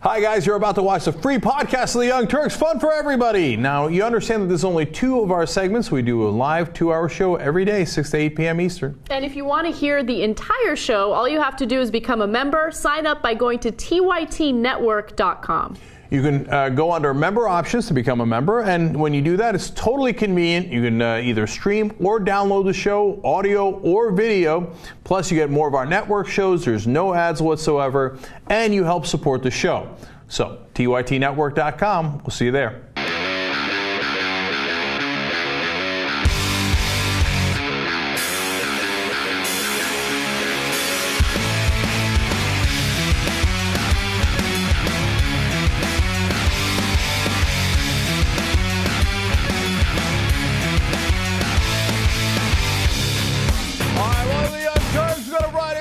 Hi guys, you're about to watch the free podcast of the Young Turks, fun for everybody. Now, you understand that there's only two of our segments. We do a live 2-hour show every day, 6 to 8 p.m. Eastern. And if you want to hear the entire show, all you have to do is become a member. Sign up by going to TYT-08.01.14. You can go under member options to become a member, and when you do that, it's totally convenient. You can either stream or download the show, audio or video. Plus, you get more of our network shows. There's no ads whatsoever, and you help support the show. So, TYT-network.com. We'll see you there.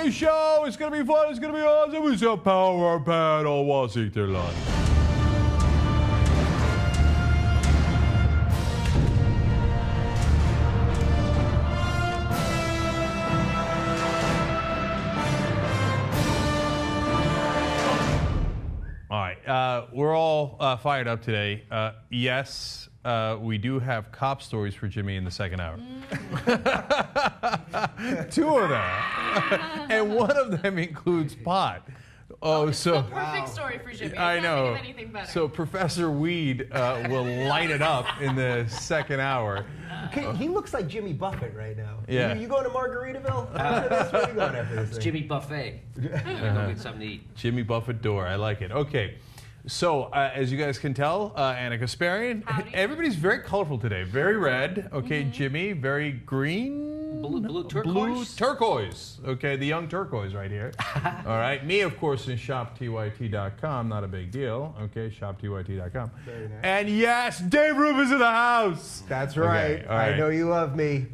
Show. It's going to be fun. It's going to be awesome. It's a power panel. Washington. All right. We're all fired up today. Yes, we do have cop stories for Jimmy in the second hour. Two of them. And one of them includes pot. Oh, so the perfect story for Jimmy. I know. Think of anything better. So Professor Weed will light it up in the second hour. He looks like Jimmy Buffett right now. Yeah. You going to Margaritaville? After this? Where are you going after this thing? Jimmy Buffet. Go get something to eat. Jimmy Buffett door. I like it. Okay. So, as you guys can tell, Anna Kasparian, everybody's very colorful today. Very red. Okay, Jimmy, very green. Blue turquoise. Blue turquoise. Okay, the young turquoise right here. All right. Me, of course, in shoptyt.com. Not a big deal. Okay, shoptyt.com. Very nice. And yes, Dave Rubin's in the house. That's right. Okay, all right. I know you love me.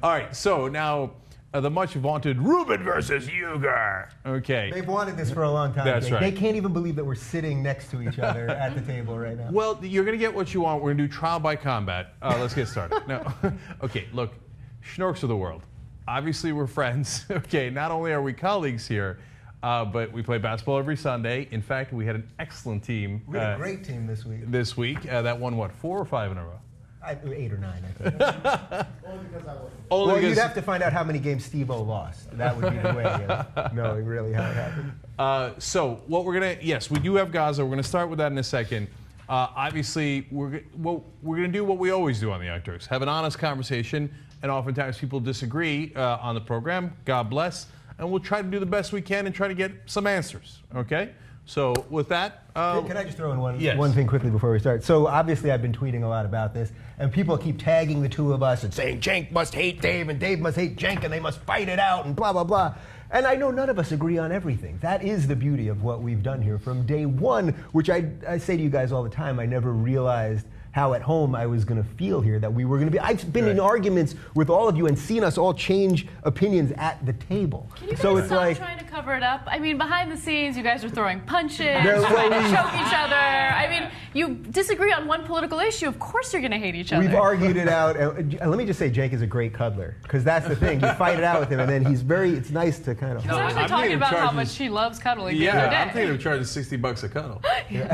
All right. So now, the much vaunted Rubin versus Uger. Okay. They've wanted this for a long time. That's right. They can't even believe that we're sitting next to each other at the table right now. Well, you're going to get what you want. We're going to do trial by combat. Let's get started. No. Okay, look, Schnorks of the world. Obviously, we're friends. Okay, not only are we colleagues here, but we play basketball every Sunday. In fact, we had an excellent team. We had a great team this week. That won, what, 4 or 5 in a row? 8 or 9, I think. Only because I won. Only Well, because you'd have to find out how many games Steve-O lost. That would be the way of knowing really how it happened. So what we're gonna, yes, we do have Gaza. We're gonna start with that in a second. Obviously, we're gonna do what we always do on the Young Turks: have an honest conversation. And oftentimes people disagree on the program. God bless, and we'll try to do the best we can and try to get some answers. Okay. So with that, can I just throw in one Yes. thing quickly before we start? So obviously I've been tweeting a lot about this, and people keep tagging the two of us and saying Cenk must hate Dave and Dave must hate Cenk and they must fight it out and blah, blah, blah. And I know none of us agree on everything. That is the beauty of what we've done here from day one, which I say to you guys all the time, I never realized how at home I was going to feel here, that we were going to be. I've been in arguments with all of you and seen us all change opinions at the table. Can you guys so it's stop like, trying to cover it up? I mean, behind the scenes, you guys are throwing punches, They're trying to always- choke each other. I mean, you disagree on one political issue, of course you're going to hate each other. we've argued it out. And let me just say, Jake is a great cuddler, because that's the thing. You fight it out with him, and then it's nice to kind of. I was I'm actually talking thinking of about how charging- much she loves cuddling the yeah, other day. I'm thinking of charging $60 a cuddle,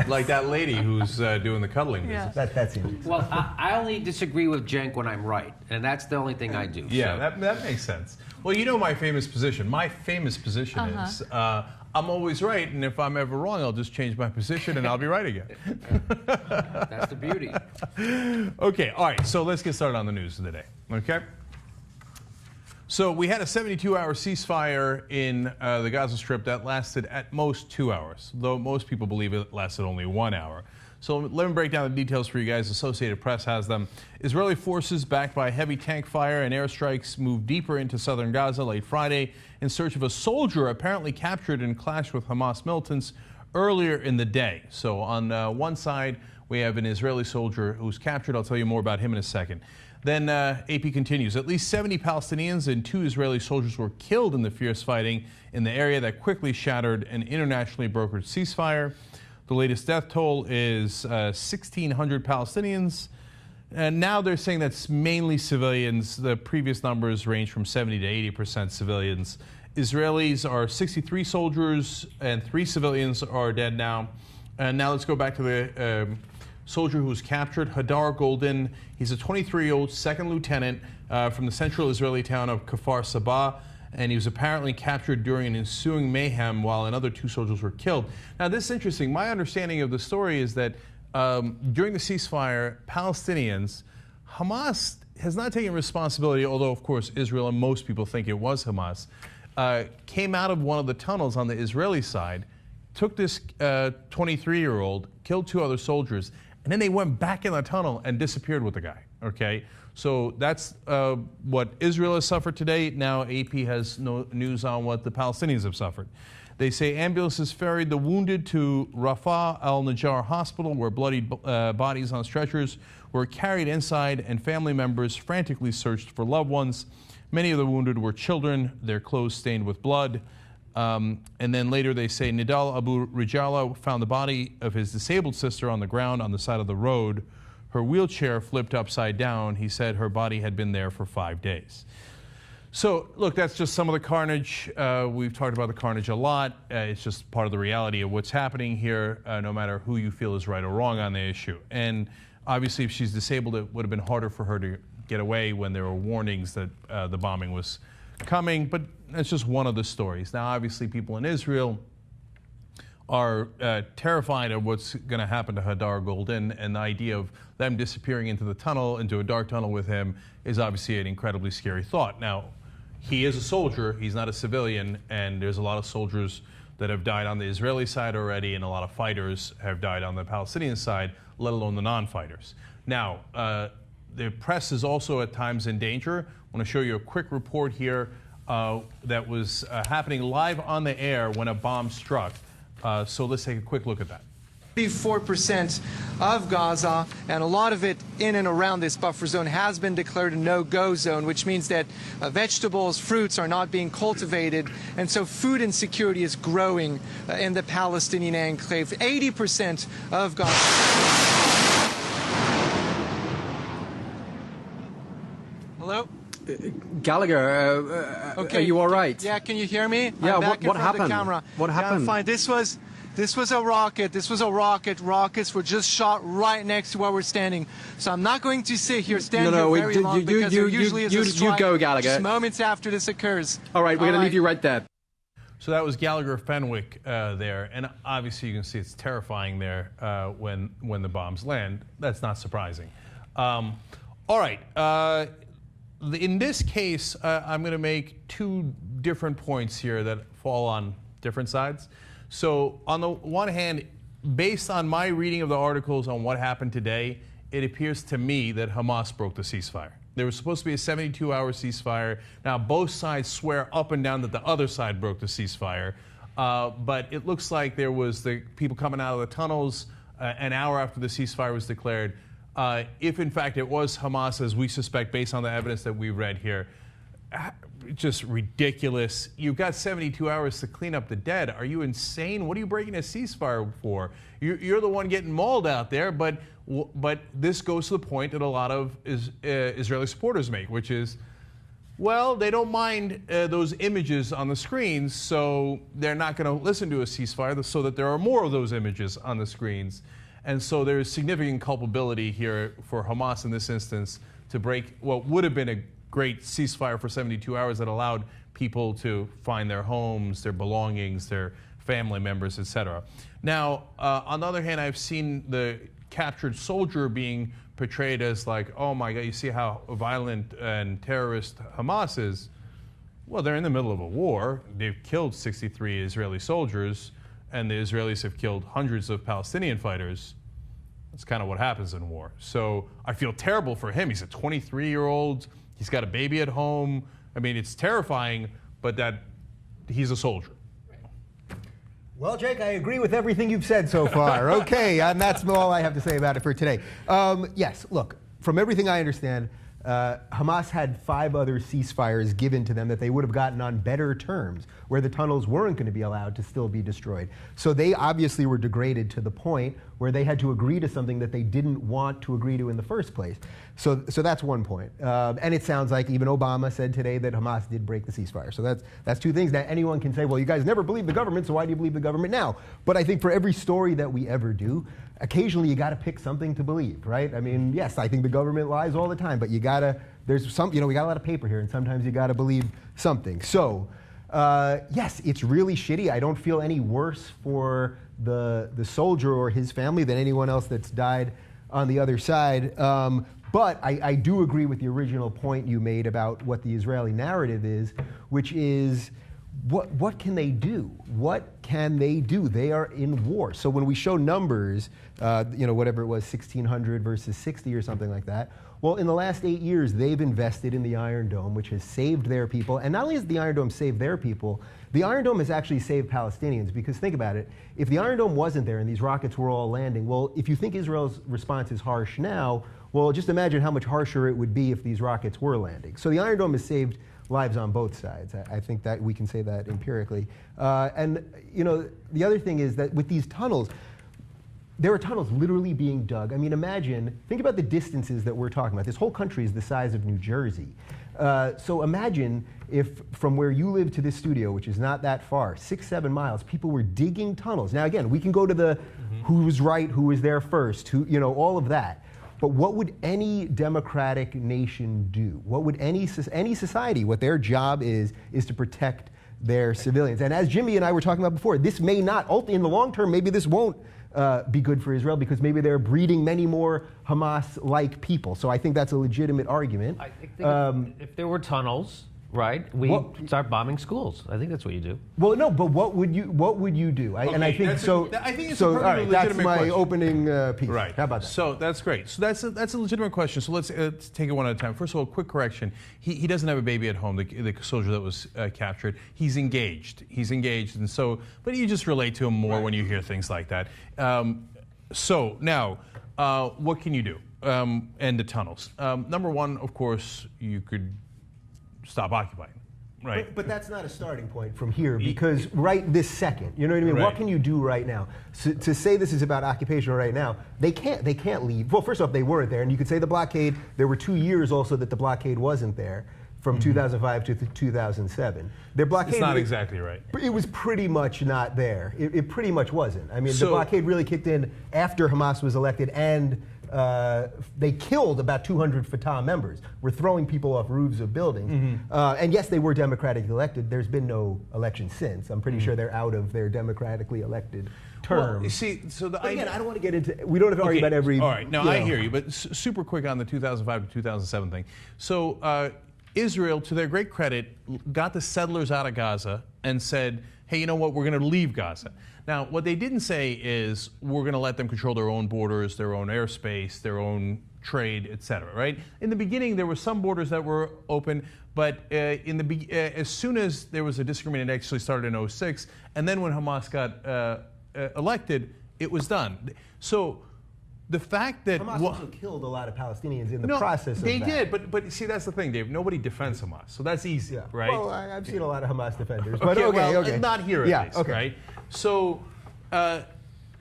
like that lady who's doing the cuddling business. That seems. Well, I only disagree with Cenk when I'm right, and that's the only thing I do. Yeah, so. that makes sense. Well, you know my famous position. My famous position is I'm always right, and if I'm ever wrong, I'll just change my position and I'll be right again. That's the beauty. Okay, all right, so let's get started on the news of the day, okay? So we had a 72-hour ceasefire in the Gaza Strip that lasted at most 2 hours, though most people believe it lasted only 1 hour. So let me break down the details for you guys. Associated Press has them. Israeli forces backed by heavy tank fire and airstrikes moved deeper into southern Gaza late Friday in search of a soldier apparently captured in clash with Hamas militants earlier in the day. So on one side, we have an Israeli soldier who's captured. I'll tell you more about him in a second. Then AP continues. At least 70 Palestinians and 2 Israeli soldiers were killed in the fierce fighting in the area that quickly shattered an internationally brokered ceasefire. The latest death toll is 1,600 Palestinians. And now they're saying that's mainly civilians. The previous numbers range from 70 to 80% civilians Israelis are 63 soldiers and 3 civilians are dead now. And now let's go back to the soldier who was captured, Hadar Goldin. He's a 23-year-old second lieutenant from the central Israeli town of Kfar Saba, and he was apparently captured during an ensuing mayhem while another 2 soldiers were killed. Now, this is interesting. My understanding of the story is that during the ceasefire, Palestinians, Hamas has not taken responsibility, although, of course, Israel and most people think it was Hamas, came out of one of the tunnels on the Israeli side, took this 23-year-old, killed 2 other soldiers, and then they went back in the tunnel and disappeared with the guy, okay? So that's what Israel has suffered today. Now AP has no news on what the Palestinians have suffered. They say ambulances ferried the wounded to Rafah al-Najjar Hospital, where bloody bodies on stretchers were carried inside, and family members frantically searched for loved ones. Many of the wounded were children, their clothes stained with blood. And then later they say Nidal Abu Rijala found the body of his disabled sister on the ground on the side of the road. Her wheelchair flipped upside down. He said her body had been there for 5 days. So, look, that's just some of the carnage. We've talked about the carnage a lot. It's just part of the reality of what's happening here, no matter who you feel is right or wrong on the issue. And obviously, if she's disabled, it would have been harder for her to get away when there were warnings that the bombing was coming. But that's just one of the stories. Now, obviously, people in Israel are terrified of what's going to happen to Hadar Goldin, and the idea of them disappearing into the tunnel, into a dark tunnel with him, is obviously an incredibly scary thought. Now, he is a soldier, he's not a civilian, and there's a lot of soldiers that have died on the Israeli side already, and a lot of fighters have died on the Palestinian side, let alone the non-fighters. Now, the press is also at times in danger. I want to show you a quick report here that was happening live on the air when a bomb struck. So let's take a quick look at that. 34% of Gaza, and a lot of it in and around this buffer zone, has been declared a no-go zone, which means that vegetables, fruits are not being cultivated, and so food insecurity is growing in the Palestinian enclave. 80% of Gaza. Hello? Gallagher, okay. Are you all right? Yeah, can you hear me? Yeah, I'm back what in front happened? Of the camera. What happened? Yeah, I'm fine. This was a rocket. This was a rocket. Rockets were just shot right next to where we're standing. So I'm not going to sit here, stand here very long, because there usually is a strike you go, Gallagher. just moments after this occurs. All right, we're going to leave you right there. So that was Gallagher Fenwick there, and obviously you can see it's terrifying there when the bombs land. That's not surprising. All right. In this case, I'm going to make 2 different points here that fall on different sides. So on the one hand, based on my reading of the articles on what happened today, it appears to me that Hamas broke the ceasefire. There was supposed to be a 72-hour ceasefire. Now, both sides swear up and down that the other side broke the ceasefire. But it looks like there was the people coming out of the tunnels an hour after the ceasefire was declared. If, in fact, it was Hamas, as we suspect based on the evidence that we read here, just ridiculous. You've got 72 hours to clean up the dead. Are you insane? What are you breaking a ceasefire for? You're the one getting mauled out there, but this goes to the point that a lot of Israeli supporters make, which is, well, they don't mind those images on the screens, so they're not going to listen to a ceasefire so that there are more of those images on the screens. And so there's significant culpability here for Hamas in this instance to break what would have been a great ceasefire for 72 hours that allowed people to find their homes, their belongings, their family members, etc. Now, on the other hand, I've seen the captured soldier being portrayed as like, oh my God, you see how violent and terrorist Hamas is? Well, they're in the middle of a war. They've killed 63 Israeli soldiers, and the Israelis have killed hundreds of Palestinian fighters. That's kind of what happens in war. So I feel terrible for him. He's a 23-year-old. He's got a baby at home. I mean, it's terrifying, but that he's a soldier. Well, Jake, I agree with everything you've said so far. Okay, and that's all I have to say about it for today. Yes, look, from everything I understand, Hamas had 5 other ceasefires given to them that they would have gotten on better terms, where the tunnels weren't going to be allowed to still be destroyed. So they obviously were degraded to the point where they had to agree to something that they didn't want to agree to in the first place. So that's one point. And it sounds like even Obama said today that Hamas did break the ceasefire. So that's 2 things. Now anyone can say, well, you guys never believed the government, so why do you believe the government now? But I think for every story that we ever do, occasionally you got to pick something to believe, right? I mean, yes, I think the government lies all the time, but you got to, there's some, we got a lot of paper here, and sometimes you got to believe something. So, yes, it's really shitty. I don't feel any worse for the soldier or his family than anyone else that's died on the other side. But I do agree with the original point you made about what the Israeli narrative is, which is, what can they do? What can they do? They are in war. So when we show numbers, whatever it was, 1,600 versus 60 or something like that, well, in the last 8 years, they've invested in the Iron Dome, which has saved their people. And not only has the Iron Dome saved their people, the Iron Dome has actually saved Palestinians. Because think about it, if the Iron Dome wasn't there and these rockets were all landing, well, if you think Israel's response is harsh now, well, just imagine how much harsher it would be if these rockets were landing. So the Iron Dome has saved lives on both sides. I think that we can say that empirically. And the other thing is that with these tunnels, there are tunnels literally being dug. I mean, think about the distances that we're talking about. This whole country is the size of New Jersey. So imagine if from where you live to this studio, which is not that far, 6-7 miles, people were digging tunnels. Now again, we can go to the who was right, who was there first, all of that. But what would any democratic nation do? What would any society, what their job is to protect their civilians. And as Jimmy and I were talking about before, this may not, in the long term, maybe this won't be good for Israel because maybe they're breeding many more Hamas-like people. So I think that's a legitimate argument. I think if there were tunnels, right, we start bombing schools. I think that's what you do. Well, no, but what would you do? I think it's all right, that's my question. Opening piece. Right. How about that? So that's great. So that's a legitimate question. So let's take it one at a time. First of all, quick correction. He doesn't have a baby at home. The soldier that was captured. He's engaged. And so, but you just relate to him more when you hear things like that. So now, what can you do? End the tunnels. Number one, of course, you could stop occupying, right? But that's not a starting point from here because right this second, you know what I mean? Right. What can you do right now? So, to say this is about occupation right now, they can't leave. Well, first off, they weren't there, and you could say the blockade. There were 2 years also that the blockade wasn't there, from 2005 to 2007. Their blockade. It's not exactly right. It was pretty much not there. It pretty much wasn't. I mean, the blockade really kicked in after Hamas was elected, and they killed about 200 Fatah members. We're throwing people off roofs of buildings. And yes, they were democratically elected. There's been no election since. I'm pretty sure they're out of their democratically elected term. Well, you see, so again, I don't want to get into. We don't have to argue about every. All right, no, I hear you, but super quick on the 2005 to 2007 thing. So Israel, to their great credit, got the settlers out of Gaza and said, hey, you know what, we're going to leave Gaza. Now, what they didn't say is we're going to let them control their own borders, their own airspace, their own trade, etc. Right? In the beginning, there were some borders that were open, but as soon as there was a disagreement, it actually started in 2006, and then when Hamas got elected, it was done. So the fact that Hamas also killed a lot of Palestinians in the process of that. They did, but see, that's the thing, Dave. Nobody defends Hamas, so that's easy, right? Well, I've seen a lot of Hamas defenders, but okay. Not here at least, right? So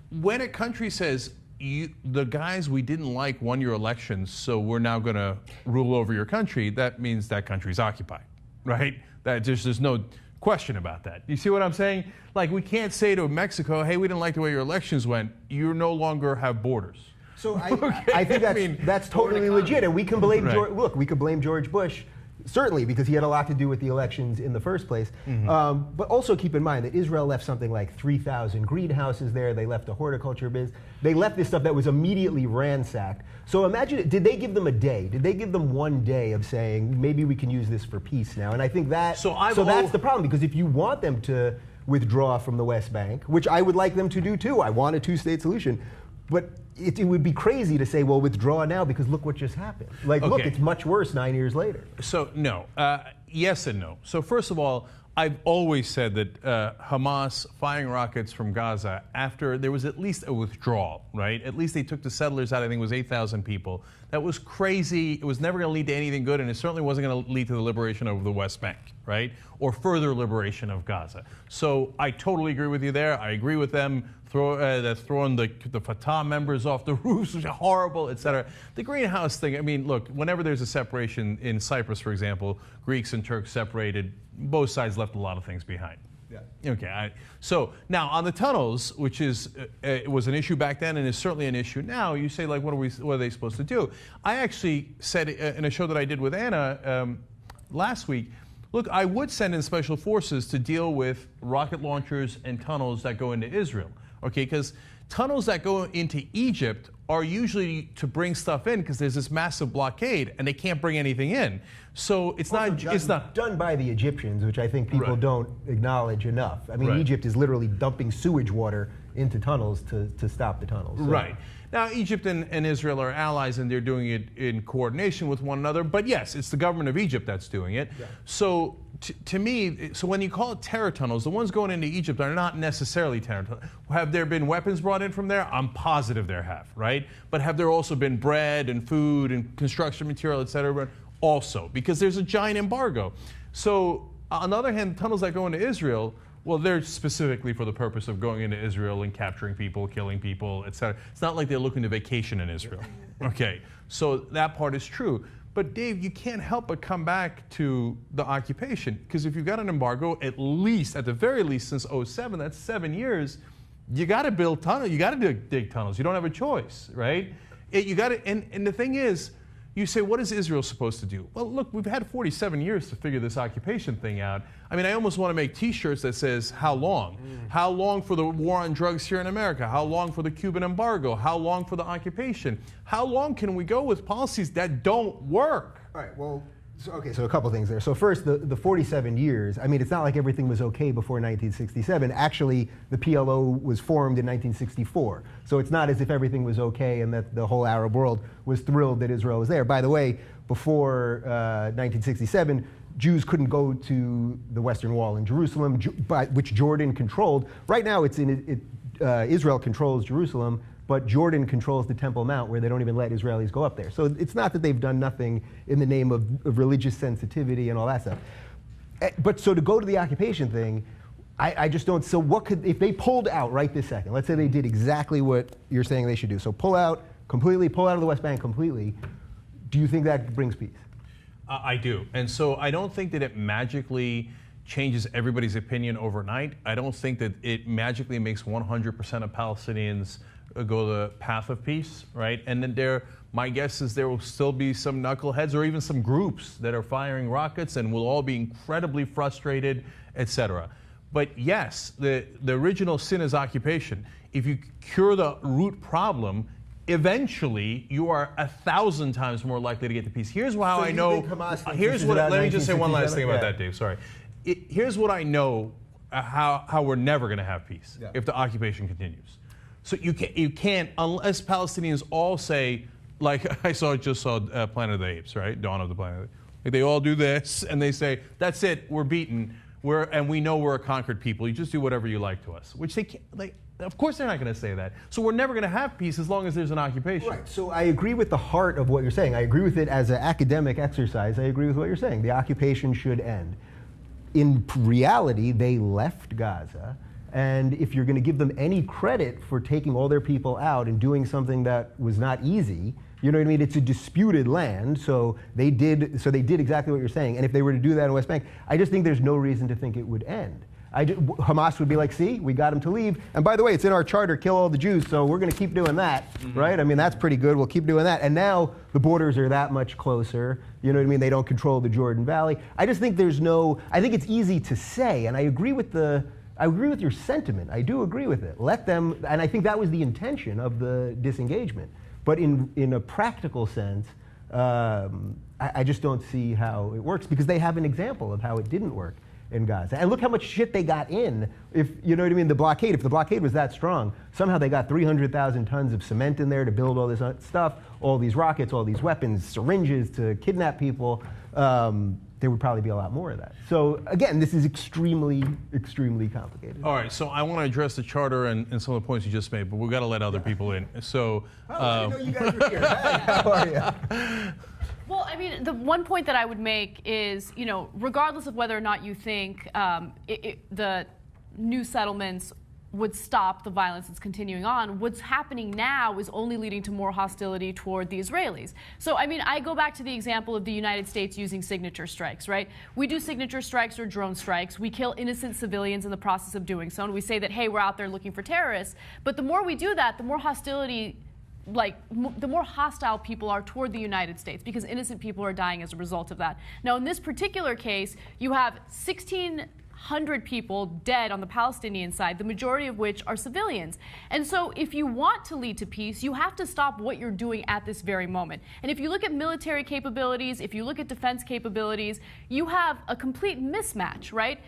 when a country says, the guys we didn't like won your elections, so we're now going to rule over your country, that means that country's occupied, right? There's no question about that. You see what I'm saying? Like, we can't say to Mexico, hey, we didn't like the way your elections went. You no longer have borders. So I think that's totally legit, and we can blame we could blame George Bush, certainly, because he had a lot to do with the elections in the first place. But also keep in mind that Israel left something like 3,000 greenhouses there. They left a horticulture biz. They left this stuff that was immediately ransacked. So imagine, did they give them a day? Did they give them 1 day of saying, maybe we can use this for peace now? And I think that's the problem, because if you want them to withdraw from the West Bank, which I would like them to do too, I want a two-state solution, but it would be crazy to say, well, withdraw now because look what just happened. Like, look, it's much worse 9 years later. So, no. Yes and no. So, first of all, I've always said that Hamas firing rockets from Gaza after there was at least a withdrawal, right? At least they took the settlers out. I think it was 8,000 people. That was crazy. It was never going to lead to anything good, and it certainly wasn't going to lead to the liberation of the West Bank, right? Or further liberation of Gaza. So I totally agree with you there. I agree with them throwing the Fatah members off the roofs, which are horrible, etc. The greenhouse thing, I mean, look, whenever there's a separation in Cyprus, for example, Greeks and Turks separated, both sides left a lot of things behind. Yeah. Okay. So now on the tunnels, which is it was an issue back then and is certainly an issue now. You say, like, what are they supposed to do? I actually said in a show that I did with Anna last week, look, I would send in special forces to deal with rocket launchers and tunnels that go into Israel. Okay, because tunnels that go into Egypt are usually to bring stuff in because there's this massive blockade and they can't bring anything in. So it's not done by the Egyptians, which I think people don't acknowledge enough. I mean, Egypt is literally dumping sewage water into tunnels to stop the tunnels. So. Right. Now, Egypt and Israel are allies, and they're doing it in coordination with one another. But yes, it's the government of Egypt that's doing it. Yeah. So to me, so when you call it terror tunnels, the ones going into Egypt are not necessarily terror tunnels. Have there been weapons brought in from there? I'm positive there have, right? But have there also been bread and food and construction material, et cetera? Also, because there's a giant embargo. So on the other hand, tunnels that go into Israel, well, they're specifically for the purpose of going into Israel and capturing people, killing people, etc. It's not like they're looking to vacation in Israel. Okay, so that part is true. But Dave, you can't help but come back to the occupation, because if you've got an embargo, at the very least, since 2007, that's 7 years, you got to build tunnels. You got to dig tunnels. You don't have a choice, right? You got to, and the thing is, you say, what is Israel supposed to do? Well, look, we've had 47 years to figure this occupation thing out. I mean, I almost want to make T-shirts that says, how long? How long for the war on drugs here in America? How long for the Cuban embargo? How long for the occupation? How long can we go with policies that don't work? All right, well, so a couple things there. So first, the 47 years, I mean, it's not like everything was okay before 1967. Actually, the PLO was formed in 1964. So it's not as if everything was okay and that the whole Arab world was thrilled that Israel was there. By the way, before 1967, Jews couldn't go to the Western Wall in Jerusalem, which Jordan controlled. Right now, Israel controls Jerusalem, but Jordan controls the Temple Mount, where they don't even let Israelis go up there. So it's not that they've done nothing in the name of religious sensitivity and all that stuff. But so to go to the occupation thing, I just don't. So what could, if they pulled out right this second, let's say they did exactly what you're saying they should do. So pull out of the West Bank completely. Do you think that brings peace? I do. And so I don't think that it magically changes everybody's opinion overnight. I don't think that it magically makes 100% of Palestinians go the path of peace, right? And then my guess is there will still be some knuckleheads or even some groups that are firing rockets, and we'll all be incredibly frustrated, etc. But yes, the original sin is occupation. If you cure the root problem, eventually you are 1,000 times more likely to get to peace. Here's how I know. Let me just say one last thing about that, Dave. Sorry. Here's what I know how we're never going to have peace if the occupation continues. So you can't, unless Palestinians all say, like I just saw Planet of the Apes, right? Dawn of the Planet of the Apes. Like they all do this, and they say, that's it, we're beaten, and we know we're a conquered people. You just do whatever you like to us. Which they can't, of course they're not going to say that. So we're never going to have peace as long as there's an occupation. Right, so I agree with the heart of what you're saying. I agree with it as an academic exercise. I agree with what you're saying. The occupation should end. In reality, they left Gaza. And if you're going to give them any credit for taking all their people out and doing something that was not easy, you know what I mean? It's a disputed land, so they did exactly what you're saying. And if they were to do that in West Bank, I just think there's no reason to think it would end. Hamas would be like, see, we got them to leave. And by the way, it's in our charter, kill all the Jews, so we're going to keep doing that, right? I mean, that's pretty good. We'll keep doing that. And now the borders are that much closer. You know what I mean? They don't control the Jordan Valley. I just think I think it's easy to say, and I agree with your sentiment. I do agree with it. Let them, and I think that was the intention of the disengagement. But in a practical sense, I just don't see how it works, because they have an example of how it didn't work in Gaza. And look how much shit they got in. If you know what I mean, if the blockade was that strong, somehow they got 300,000 tons of cement in there to build all this stuff, all these rockets, all these weapons, syringes to kidnap people. there would probably be a lot more of that. So again, this is extremely, extremely complicated. All right, so I want to address the charter and some of the points you just made, but we've got to let other people in. So, I didn't know you guys were here. Hi, how are you? Well, I mean, the one point that I would make is, you know, regardless of whether or not you think the new settlements would stop the violence that's continuing on, what's happening now is only leading to more hostility toward the Israelis. So, I mean, I go back to the example of the United States using signature strikes, right? We do signature strikes or drone strikes. We kill innocent civilians in the process of doing so, and we say that, hey, we're out there looking for terrorists. But the more we do that, the more hostility, the more hostile people are toward the United States, because innocent people are dying as a result of that. Now, in this particular case, you have 1,600 people dead on the Palestinian side, the majority of which are civilians. And so if you want to lead to peace, you have to stop what you're doing at this very moment. And if you look at military capabilities, if you look at defense capabilities, you have a complete mismatch, right?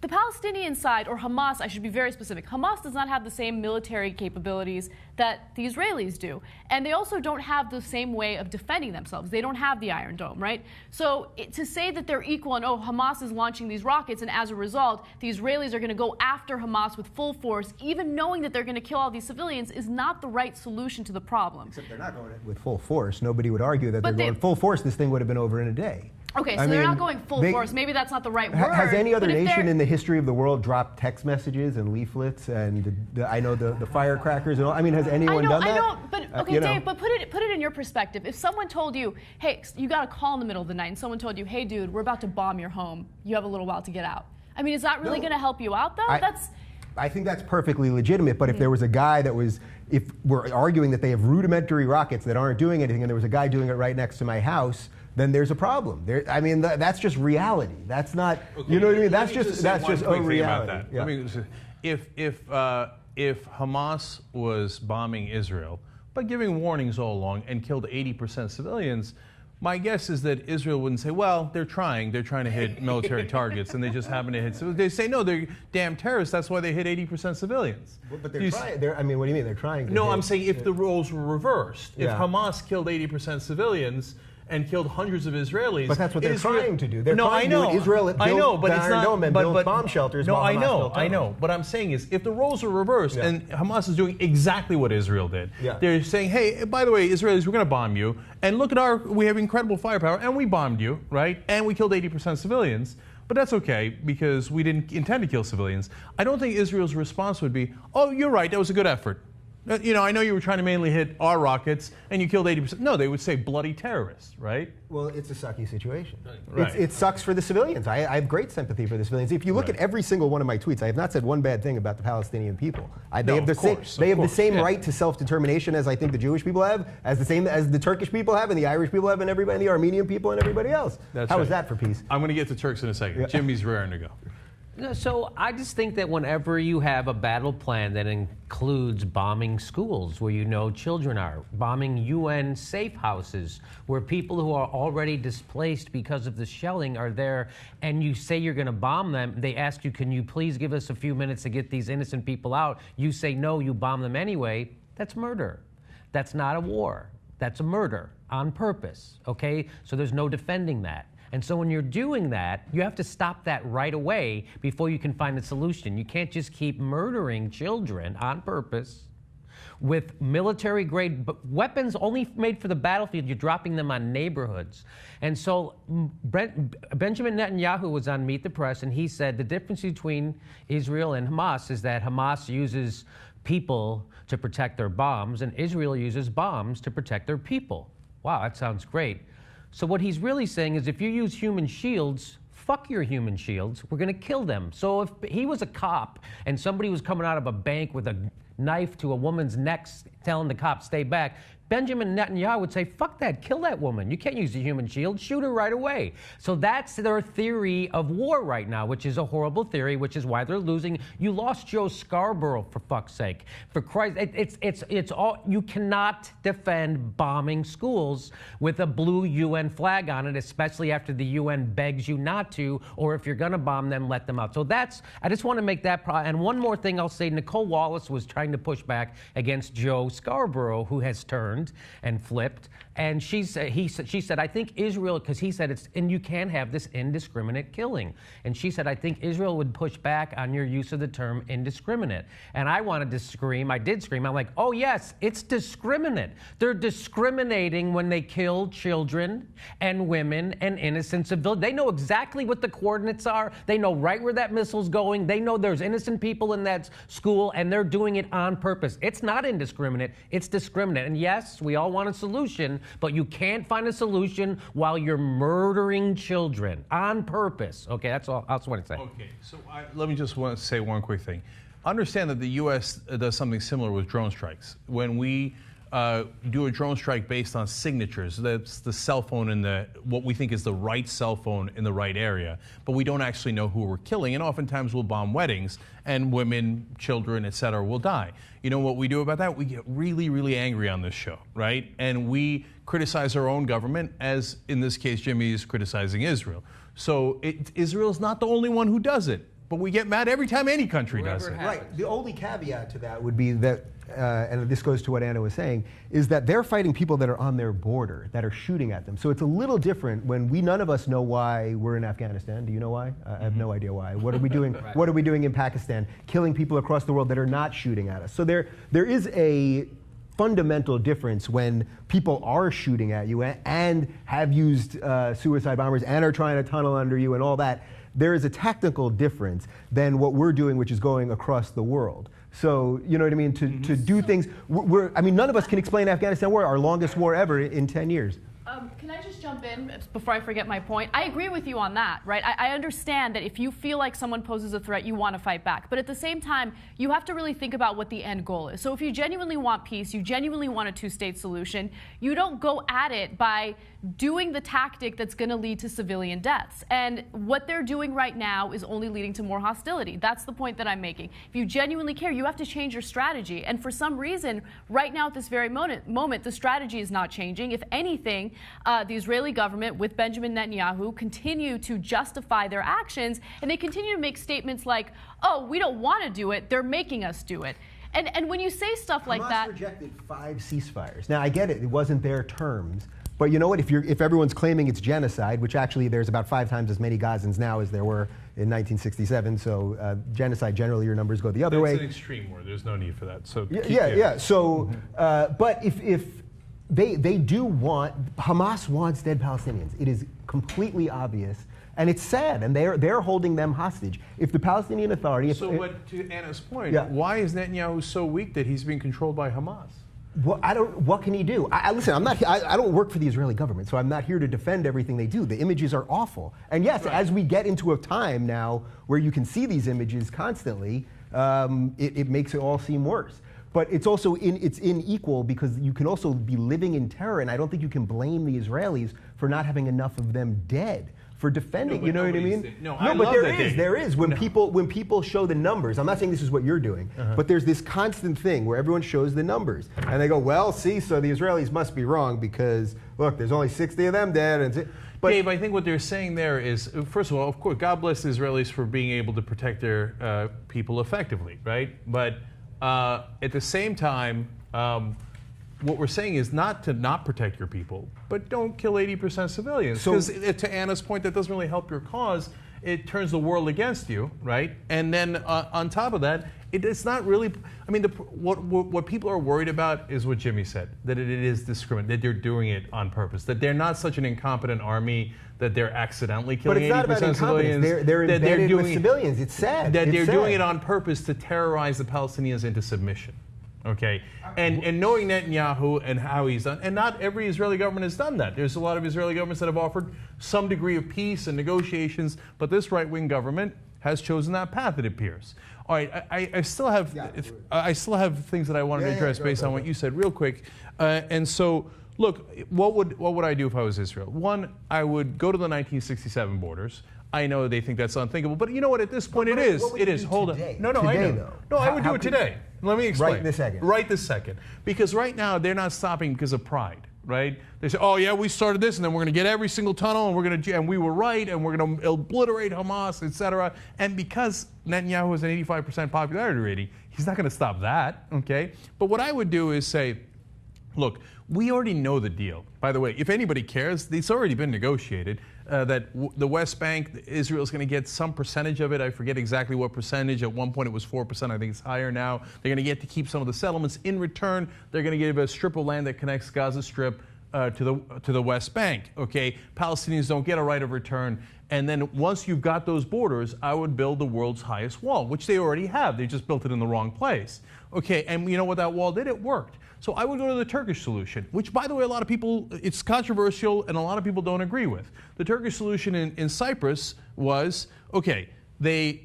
The Palestinian side, or Hamas, I should be very specific, Hamas does not have the same military capabilities that the Israelis do. And they also don't have the same way of defending themselves. They don't have the Iron Dome, right? So to say that they're equal and, oh, Hamas is launching these rockets, and as a result, the Israelis are going to go after Hamas with full force, even knowing that they're going to kill all these civilians, is not the right solution to the problem. Except they're not going with full force. Nobody would argue that they're going full force. This thing would have been over in a day. Okay, so they're not going full force. Maybe that's not the right word. Has any other nation in the history of the world dropped text messages and leaflets and I know the firecrackers and all? I mean, has anyone done that? I know, but okay, Dave, but put it in your perspective. If someone told you, hey, you got a call in the middle of the night, and someone told you, hey, dude, we're about to bomb your home. You have a little while to get out. I mean, is that really going to help you out, though? I think that's perfectly legitimate, but if there was a guy that was, if we're arguing that they have rudimentary rockets that aren't doing anything, and there was a guy doing it right next to my house, then there's a problem. I mean, that's just reality. That's not, you know what I mean? That's just a reality. Yeah. If Hamas was bombing Israel, but giving warnings all along and killed 80% civilians, my guess is that Israel wouldn't say, well, they're trying to hit military targets, and they just happen to hit civilians. They say, no, they're damn terrorists, that's why they hit 80% civilians. But they're trying, I mean, what do you mean? They're trying to No, I'm saying if the roles were reversed. If Hamas killed 80% civilians and killed hundreds of Israelis. But that's what they're trying to do. They're trying to do. Israel built the Iron Dome and built bomb shelters. No, I know. What I'm saying is, if the roles are reversed and Hamas is doing exactly what Israel did, they're saying, hey, by the way, Israelis, we're going to bomb you, and look at we have incredible firepower, and we bombed you, right? And we killed 80% of civilians. But that's okay, because we didn't intend to kill civilians. I don't think Israel's response would be, oh, you're right, that was a good effort. You know, I know you were trying to mainly hit our rockets, and you killed 80%. No, they would say bloody terrorists, right? Well, it's a sucky situation. Right. It sucks for the civilians. I have great sympathy for the civilians. If you look at every single one of my tweets, I have not said one bad thing about the Palestinian people. They have the same right to self-determination as I think the Jewish people have, as the Turkish people have, and the Irish people have, and everybody, and the Armenian people, and everybody else. How is that for peace? I'm going to get to Turks in a second. Jimmy's raring to go. So I just think that whenever you have a battle plan that includes bombing schools where you know children are, bombing UN safe houses where people who are already displaced because of the shelling are there, and you say you're going to bomb them, they ask you, can you please give us a few minutes to get these innocent people out? You say no, you bomb them anyway. That's murder. That's not a war. That's a murder on purpose, okay? So there's no defending that. And so when you're doing that, you have to stop that right away before you can find a solution. You can't just keep murdering children on purpose with military-grade weapons only made for the battlefield. You're dropping them on neighborhoods. And so Benjamin Netanyahu was on Meet the Press, and he said the difference between Israel and Hamas is that Hamas uses people to protect their bombs, and Israel uses bombs to protect their people. Wow, that sounds great. So what he's really saying is if you use human shields, fuck your human shields, we're going to kill them. So if he was a cop and somebody was coming out of a bank with a knife to a woman's neck telling the cop, stay back, Benjamin Netanyahu would say, fuck that, kill that woman. You can't use a human shield, shoot her right away. So that's their theory of war right now, which is a horrible theory, which is why they're losing. You lost Joe Scarborough, for fuck's sake. For Christ, it's all, you cannot defend bombing schools with a blue UN flag on it, especially after the UN begs you not to, or if you're gonna bomb them, let them out. So I just want to make that, and one more thing I'll say, Nicole Wallace was trying to push back against Joe Scarborough, who has turned and flipped. And she said, I think Israel, because he said and you can't have this indiscriminate killing. And she said, I think Israel would push back on your use of the term indiscriminate. And I wanted to scream. I did scream. I'm like, oh yes, it's discriminate. They're discriminating when they kill children and women and innocent civilians. They know exactly what the coordinates are. They know right where that missile's going. They know there's innocent people in that school, and they're doing it on purpose. It's not indiscriminate. It's discriminate. And yes, we all want a solution, but you can't find a solution while you're murdering children on purpose. Okay, that's all. That's what I say. Okay, so let me just say one quick thing. Understand that the U.S. does something similar with drone strikes. When we do a drone strike based on signatures, that's the cell phone in what we think is the right cell phone in the right area, but we don't actually know who we're killing, and oftentimes we'll bomb weddings, and women, children, etc. will die. You know what we do about that? We get really, really angry on this show, right? And we criticize our own government, as in this case, Jimmy is criticizing Israel. So Israel's not the only one who does it, but we get mad every time any country does it. Right. The only caveat to that would be that, and this goes to what Anna was saying, is that they're fighting people that are on their border, that are shooting at them. So it's a little different when none of us know why we're in Afghanistan. Do you know why? I have no idea why. What are we doing? Right. What are we doing in Pakistan? Killing people across the world that are not shooting at us. So there is a fundamental difference when people are shooting at you and have used suicide bombers and are trying to tunnel under you and all that. There is a tactical difference than what we're doing, which is going across the world. So, you know what I mean? To do things, none of us can explain Afghanistan war, our longest war ever in 10 years. Can I just jump in before I forget my point? I agree with you on that, right? I understand that if you feel like someone poses a threat, you want to fight back. But at the same time, you have to really think about what the end goal is. So if you genuinely want peace, you genuinely want a two-state solution, you don't go at it by doing the tactic that's going to lead to civilian deaths. And what they're doing right now is only leading to more hostility. That's the point that I'm making. If you genuinely care, you have to change your strategy. And for some reason, right now at this very moment, the strategy is not changing. If anything, the Israeli government with Benjamin Netanyahu continue to justify their actions, and they continue to make statements like, oh, we don't want to do it, they're making us do it. And when you say stuff like that— Hamas rejected 5 ceasefires. Now, I get it wasn't their terms, but you know what? If everyone's claiming it's genocide, which actually there's about 5 times as many Gazans now as there were in 1967, so genocide, generally your numbers go the other way. It's an extreme war. There's no need for that. So yeah. So, but if they do want— Hamas wants dead Palestinians. It is completely obvious. And it's sad, and they're holding them hostage. If the Palestinian Authority— to Anna's point, why is Netanyahu so weak that he's being controlled by Hamas? Well, what can he do? Listen, I don't work for the Israeli government, so I'm not here to defend everything they do. The images are awful. And yes, as we get into a time now where you can see these images constantly, it makes it all seem worse. But it's also it's unequal because you can also be living in terror, and I don't think you can blame the Israelis for not having enough of them dead. For defending, you know what I mean? But there is. When people show the numbers, I'm not saying this is what you're doing, but there's this constant thing where everyone shows the numbers, and they go, well, see, so the Israelis must be wrong because, look, there's only 60 of them dead. But Dave, I think what they're saying there is, first of all, of course, God bless the Israelis for being able to protect their people effectively, right? But at the same time, what we're saying is not to not protect your people, but don't kill 80% civilians. Because to Anna's point, that doesn't really help your cause. It turns the world against you, right? And then on top of that, it's not really— I mean, what people are worried about is what Jimmy said, that it is discriminate, that they're doing it on purpose, that they're not such an incompetent army that they're accidentally killing 80% of civilians. They're embedded with civilians. It's sad. That they're doing it on purpose to terrorize the Palestinians into submission. Okay, and knowing Netanyahu and how he's done, and not every Israeli government has done that. There's a lot of Israeli governments that have offered some degree of peace and negotiations, but this right-wing government has chosen that path, it appears. All right, I still have things that I wanted to address based on what you said, real quick. And so, look, what would I do if I was Israel? One, I would go to the 1967 borders. I know they think that's unthinkable, but you know what? At this point, it is. It is. Hold on. No, I know. No, I would do it today. Let me explain. Right this second. Right this second. Because right now, they're not stopping because of pride. right? They say, oh yeah, we started this, and then we're going to get every single tunnel, and we were right, and we're going to obliterate Hamas, etc. And because Netanyahu has an 85% popularity rating, he's not going to stop that, okay? But what I would do is say, look, we already know the deal. By the way, if anybody cares, it's already been negotiated that the West Bank, Israel's going to get some percentage of it. I forget exactly what percentage. At one point it was 4%. I think it's higher now. They're going to get to keep some of the settlements. In return, they're going to give a strip of land that connects Gaza Strip to the West Bank. Okay, Palestinians don't get a right of return. And then once you've got those borders, I would build the world's highest wall, which they already have. They just built it in the wrong place. Okay, and you know what that wall did? It worked. So I would go to the Turkish solution, which, by the way, a lot of people, it's controversial and a lot of people don't agree with. The Turkish solution in Cyprus was, okay, the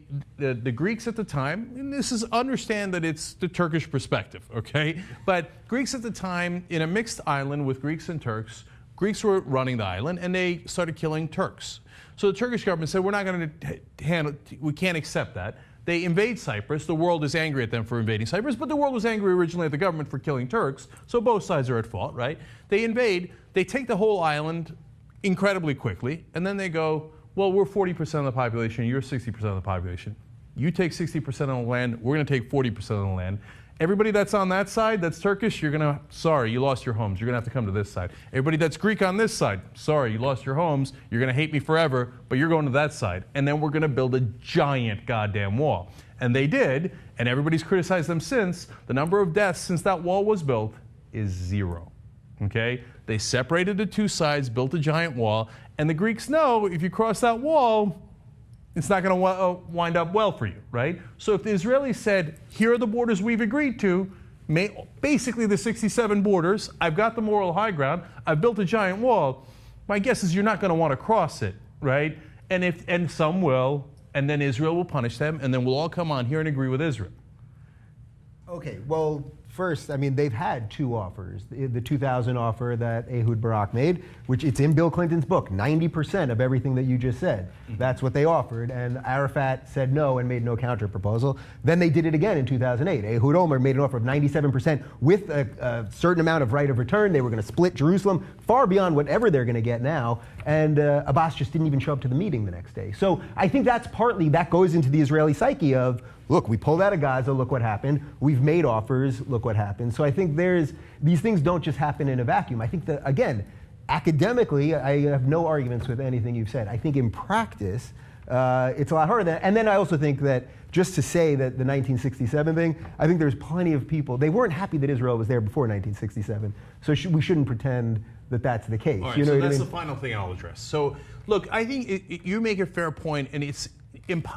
Greeks at the time, and this is, understand that it's the Turkish perspective, okay? But Greeks at the time, in a mixed island with Greeks and Turks, Greeks were running the island and they started killing Turks. So the Turkish government said, we're not going to handle, we can't accept that. They invade Cyprus. The world is angry at them for invading Cyprus, but the world was angry originally at the government for killing Turks, so both sides are at fault, right? They invade, they take the whole island incredibly quickly, and then they go, well, we're 40% of the population, you're 60% of the population. You take 60% of the land, we're going to take 40% of the land. Everybody that's on that side, that's Turkish, you're going to, sorry, you lost your homes. You're going to have to come to this side. Everybody that's Greek on this side, sorry, you lost your homes. You're going to hate me forever, but you're going to that side. And then we're going to build a giant goddamn wall. And they did, and everybody's criticized them since. The number of deaths since that wall was built is 0. Okay? They separated the two sides, built a giant wall, and the Greeks know if you cross that wall, it's not going to wind up well for you, right? So if the Israelis said, here are the borders we've agreed to, basically the 67 borders, I've got the moral high ground, I've built a giant wall, my guess is you're not going to want to cross it, right? And some will, and then Israel will punish them, and then we'll all come on here and agree with Israel. Okay, well, first, I mean, they've had 2 offers. The 2000 offer that Ehud Barak made, which it's in Bill Clinton's book, 90% of everything that you just said. That's what they offered, and Arafat said no and made no counterproposal. Then they did it again in 2008. Ehud Olmert made an offer of 97% with a certain amount of right of return. They were going to split Jerusalem, far beyond whatever they're going to get now, and Abbas just didn't even show up to the meeting the next day. So I think that's partly, that goes into the Israeli psyche of, look, we pulled out of Gaza, look what happened. We've made offers, look what happened. So I think these things don't just happen in a vacuum. I think that, again, academically, I have no arguments with anything you've said. I think in practice, it's a lot harder than, and then I also think that just to say that the 1967 thing, I think there's plenty of people, they weren't happy that Israel was there before 1967. So we shouldn't pretend that that's the case. All right, you know so what that's I mean? the final thing I'll address. So look, I think you make a fair point, and it's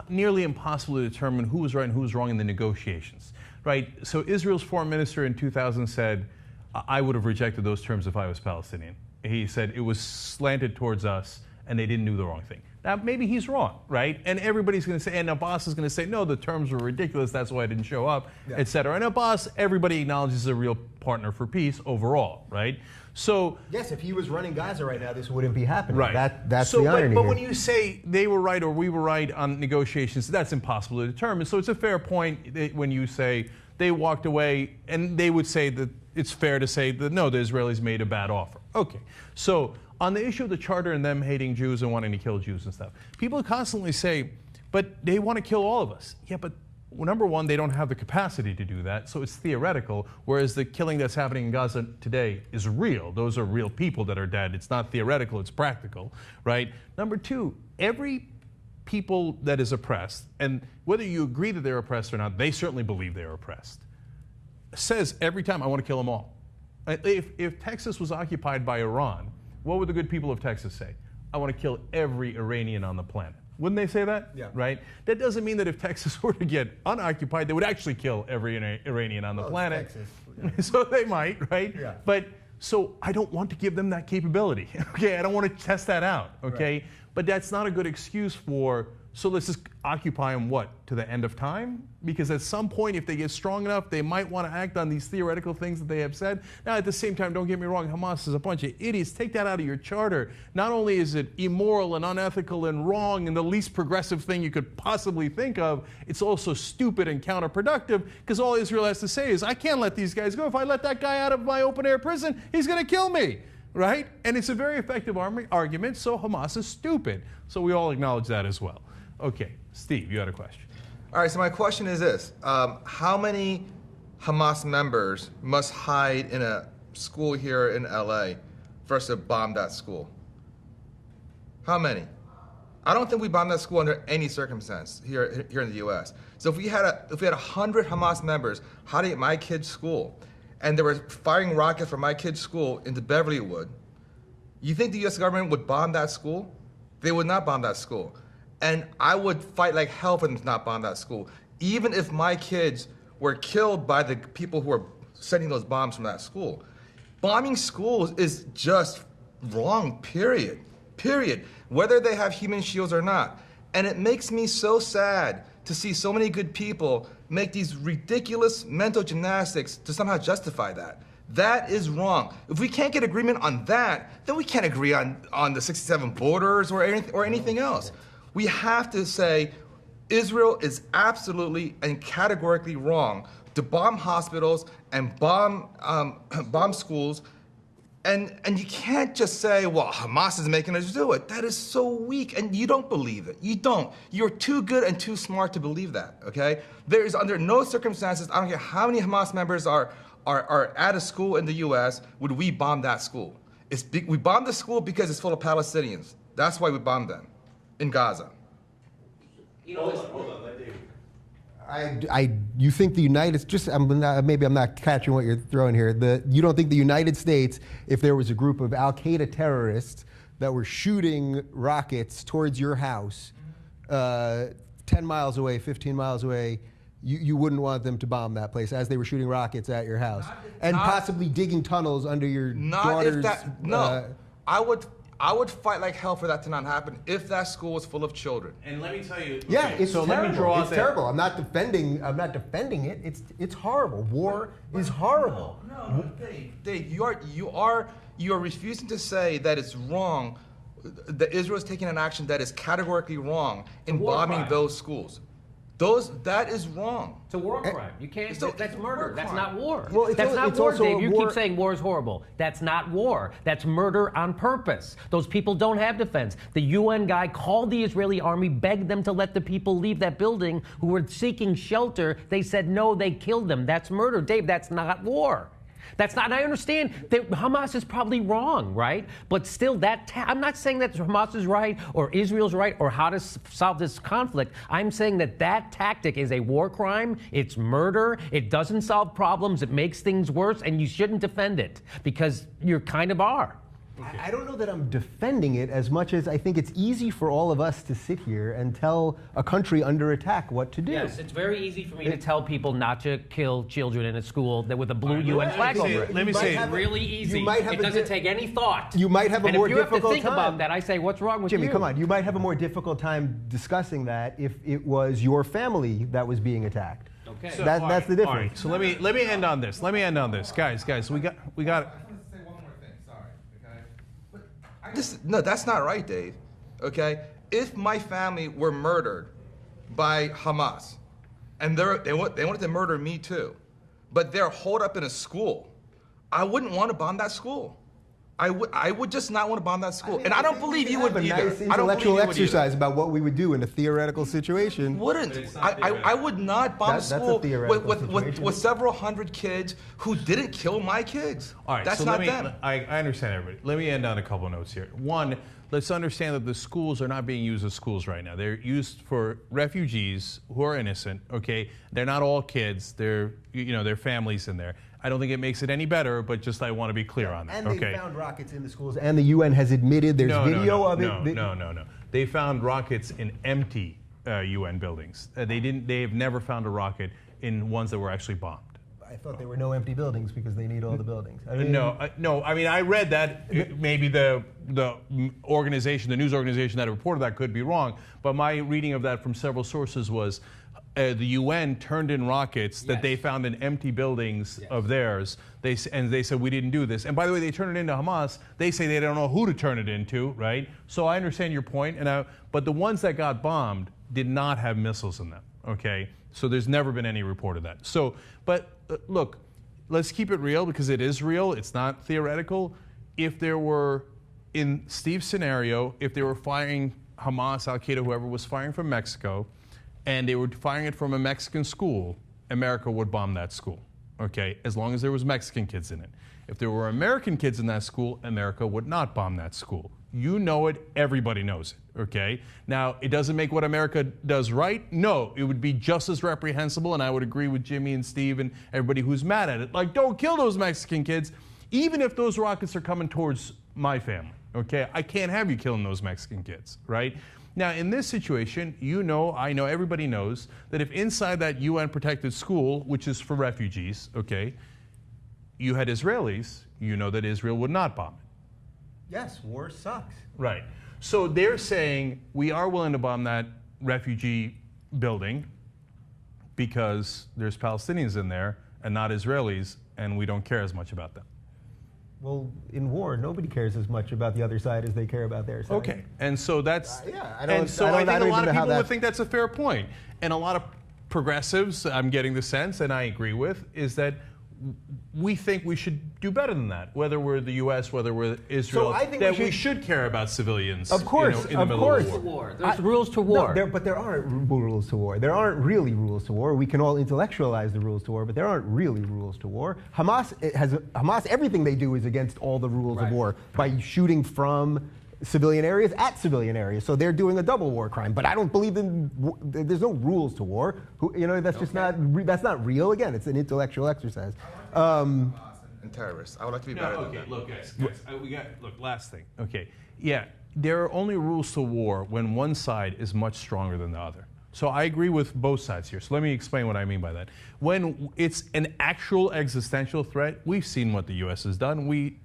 nearly impossible to determine who was right and who was wrong in the negotiations, right? So Israel's foreign minister in 2000 said, I would have rejected those terms if I was Palestinian. He said it was slanted towards us and they didn't do the wrong thing. Now, maybe he's wrong, right? And everybody's going to say, and Abbas is going to say, no, the terms were ridiculous, that's why I didn't show up, et cetera. And Abbas, everybody acknowledges is a real partner for peace overall, right? So Yes, if he was running Gaza right now, this wouldn't be happening. right. That's so, the irony but here. when you say they were right or we were right on negotiations, that's impossible to determine. So it's a fair point when you say they walked away, and they would say that it's fair to say that, no, the Israelis made a bad offer. Okay, so on the issue of the charter and them hating Jews and wanting to kill Jews and stuff, people constantly say, but they want to kill all of us. Yeah, but number one, they don't have the capacity to do that, so it's theoretical, whereas the killing that's happening in Gaza today is real. Those are real people that are dead. It's not theoretical, it's practical, right? Number two, every people that is oppressed, and whether you agree that they're oppressed or not, they certainly believe they're oppressed, says every time, I want to kill them all. If Texas was occupied by Iran, what would the good people of Texas say? I want to kill every Iranian on the planet. Wouldn't they say that? Yeah. Right? That doesn't mean that if Texas were to get unoccupied, they would actually kill every Iranian on the planet. Texas. Yeah. So they might, right? Yeah. But so I don't want to give them that capability. Okay, I don't want to test that out. Okay, Right. But that's not a good excuse for. So let's just occupy them, what, to the end of time? Because at some point, if they get strong enough, they might want to act on these theoretical things that they have said. Now, at the same time, don't get me wrong, Hamas is a bunch of idiots. Take that out of your charter. Not only is it immoral and unethical and wrong and the least progressive thing you could possibly think of, it's also stupid and counterproductive, because all Israel has to say is, I can't let these guys go. If I let that guy out of my open-air prison, he's going to kill me. right? And it's a very effective argument, so Hamas is stupid. So we all acknowledge that as well. Okay, Steve, you had a question. All right, so my question is this. How many Hamas members must hide in a school here in LA for us to bomb that school? How many? I don't think we bombed that school under any circumstance here in the U.S. So if we had 100 Hamas members hiding at my kid's school, and they were firing rockets from my kid's school into Beverlywood, you think the U.S. government would bomb that school? They would not bomb that school. And I would fight like hell for them to not bomb that school, even if my kids were killed by the people who were sending those bombs from that school. Bombing schools is just wrong, period. Period. Whether they have human shields or not. And it makes me so sad to see so many good people make these ridiculous mental gymnastics to somehow justify that. That is wrong. If we can't get agreement on that, then we can't agree on the 67 borders or anything else. We have to say Israel is absolutely and categorically wrong to bomb hospitals and bomb schools. And you can't just say, well, Hamas is making us do it. That is so weak, and you don't believe it. You don't. You're too good and too smart to believe that, okay? There is under no circumstances, I don't care how many Hamas members are at a school in the U.S., would we bomb that school. We bombed the school because it's full of Palestinians. That's why we bombed them in Gaza. Hold on, let David. You think the United States, maybe I'm not catching what you're throwing here. You don't think the United States, if there was a group of Al-Qaeda terrorists that were shooting rockets towards your house, 10 miles away, 15 miles away, you wouldn't want them to bomb that place as they were shooting rockets at your house possibly digging tunnels under your daughter's... I would fight like hell for that to not happen if that school was full of children. And let me tell you, yeah, it's so terrible. Let me draw it's terrible. I'm not defending it. It's horrible. War is horrible. No, Dave, you are refusing to say that it's wrong. That Israel is taking an action that is categorically wrong in bombing those schools. That is wrong. It's a war crime. You can't. That's murder. That's not war. Well, that's not war, Dave. You keep saying war is horrible. That's not war. That's murder on purpose. Those people don't have defense. The UN guy called the Israeli army, begged them to let the people leave that building who were seeking shelter. They said no. They killed them. That's murder, Dave. That's not war. That's not, and I understand that Hamas is probably wrong, right? But still, I'm not saying that Hamas is right or Israel's right or how to solve this conflict. I'm saying that tactic is a war crime. It's murder. It doesn't solve problems. It makes things worse, and you shouldn't defend it because you kind of are. Okay. I don't know that I'm defending it as much as I think it's easy for all of us to sit here and tell a country under attack what to do. Yes, it's very easy for me to tell people not to kill children in a school with a blue UN flag over it. Let me say it's really easy. It doesn't take any thought. You might have a more difficult time. And if you have to think about that, I say, what's wrong with you? Jimmy, come on. You might have a more difficult time discussing that if it was your family that was being attacked. Okay. So, that's the difference. All right. So let me end on this. Guys, we got. No, that's not right, Dave. Okay? If my family were murdered by Hamas, and they wanted to murder me too, but they're holed up in a school, I wouldn't want to bomb that school. I would just not want to bomb that school. And I don't believe you would either. Nice intellectual exercise about what we would do in a theoretical situation. I would not bomb a school with several hundred kids who didn't kill my kids. All right, that's so not them. I understand everybody. Let me end on a couple of notes here. One, let's understand that the schools are not being used as schools right now. They're used for refugees who are innocent, okay? They're not all kids. They're families in there. I don't think it makes it any better, but just I want to be clear on that. And they found rockets in the schools, and the UN has admitted there's video of it. No. They found rockets in empty UN buildings. They have never found a rocket in ones that were actually bombed. I thought there were no empty buildings because they need all the buildings. No. I mean, I read that. Maybe the organization, the news organization that reported that could be wrong, but my reading of that from several sources was the UN turned in rockets that they found in empty buildings of theirs. They said, we didn't do this. And by the way, they turned it into Hamas. They say they don't know who to turn it into, right? So I understand your point. But the ones that got bombed did not have missiles in them, okay? So there's never been any report of that. So, but look, let's keep it real because it is real. It's not theoretical. if there were, in Steve's scenario, if they were firing Hamas, Al Qaeda, whoever was firing from Mexico, and they were firing it from a Mexican school, America would bomb that school, okay, as long as there was Mexican kids in it. If there were American kids in that school, America would not bomb that school. You know it, everybody knows it, okay? Now, it doesn't make what America does right? No, it would be just as reprehensible, and I would agree with Jimmy and Steve and everybody who's mad at it. Like, don't kill those Mexican kids, even if those rockets are coming towards my family, okay? I can't have you killing those Mexican kids, right? Now, in this situation, you know, I know, everybody knows that if inside that UN-protected school, which is for refugees, okay, you had Israelis, you know that Israel would not bomb it. Yes, war sucks. Right. So they're saying we are willing to bomb that refugee building because there's Palestinians in there and not Israelis, and we don't care as much about them. Well, in war, nobody cares as much about the other side as they care about their side. Okay. And so that's... yeah, I think a lot of people would think that's a fair point. And a lot of progressives, I'm getting the sense, and I agree with, is that we think we should do better than that, whether we're the U.S., whether we're Israel, I think that we should care about civilians. Of course, in the middle of war. There's rules to war. No, but there aren't rules to war. There aren't really rules to war. We can all intellectualize the rules to war, but there aren't really rules to war. Hamas, everything they do is against all the rules of war by shooting from civilian areas at civilian areas. So they're doing a double war crime. But I don't believe in, there's no rules to war. That's just that's not real. Again, it's an intellectual exercise. And terrorists. I would like to be better than that. Look, guys, last thing. Okay, yeah, there are only rules to war when one side is much stronger than the other. So I agree with both sides here. So let me explain what I mean by that. When it's an actual existential threat, we've seen what the U.S. has done. We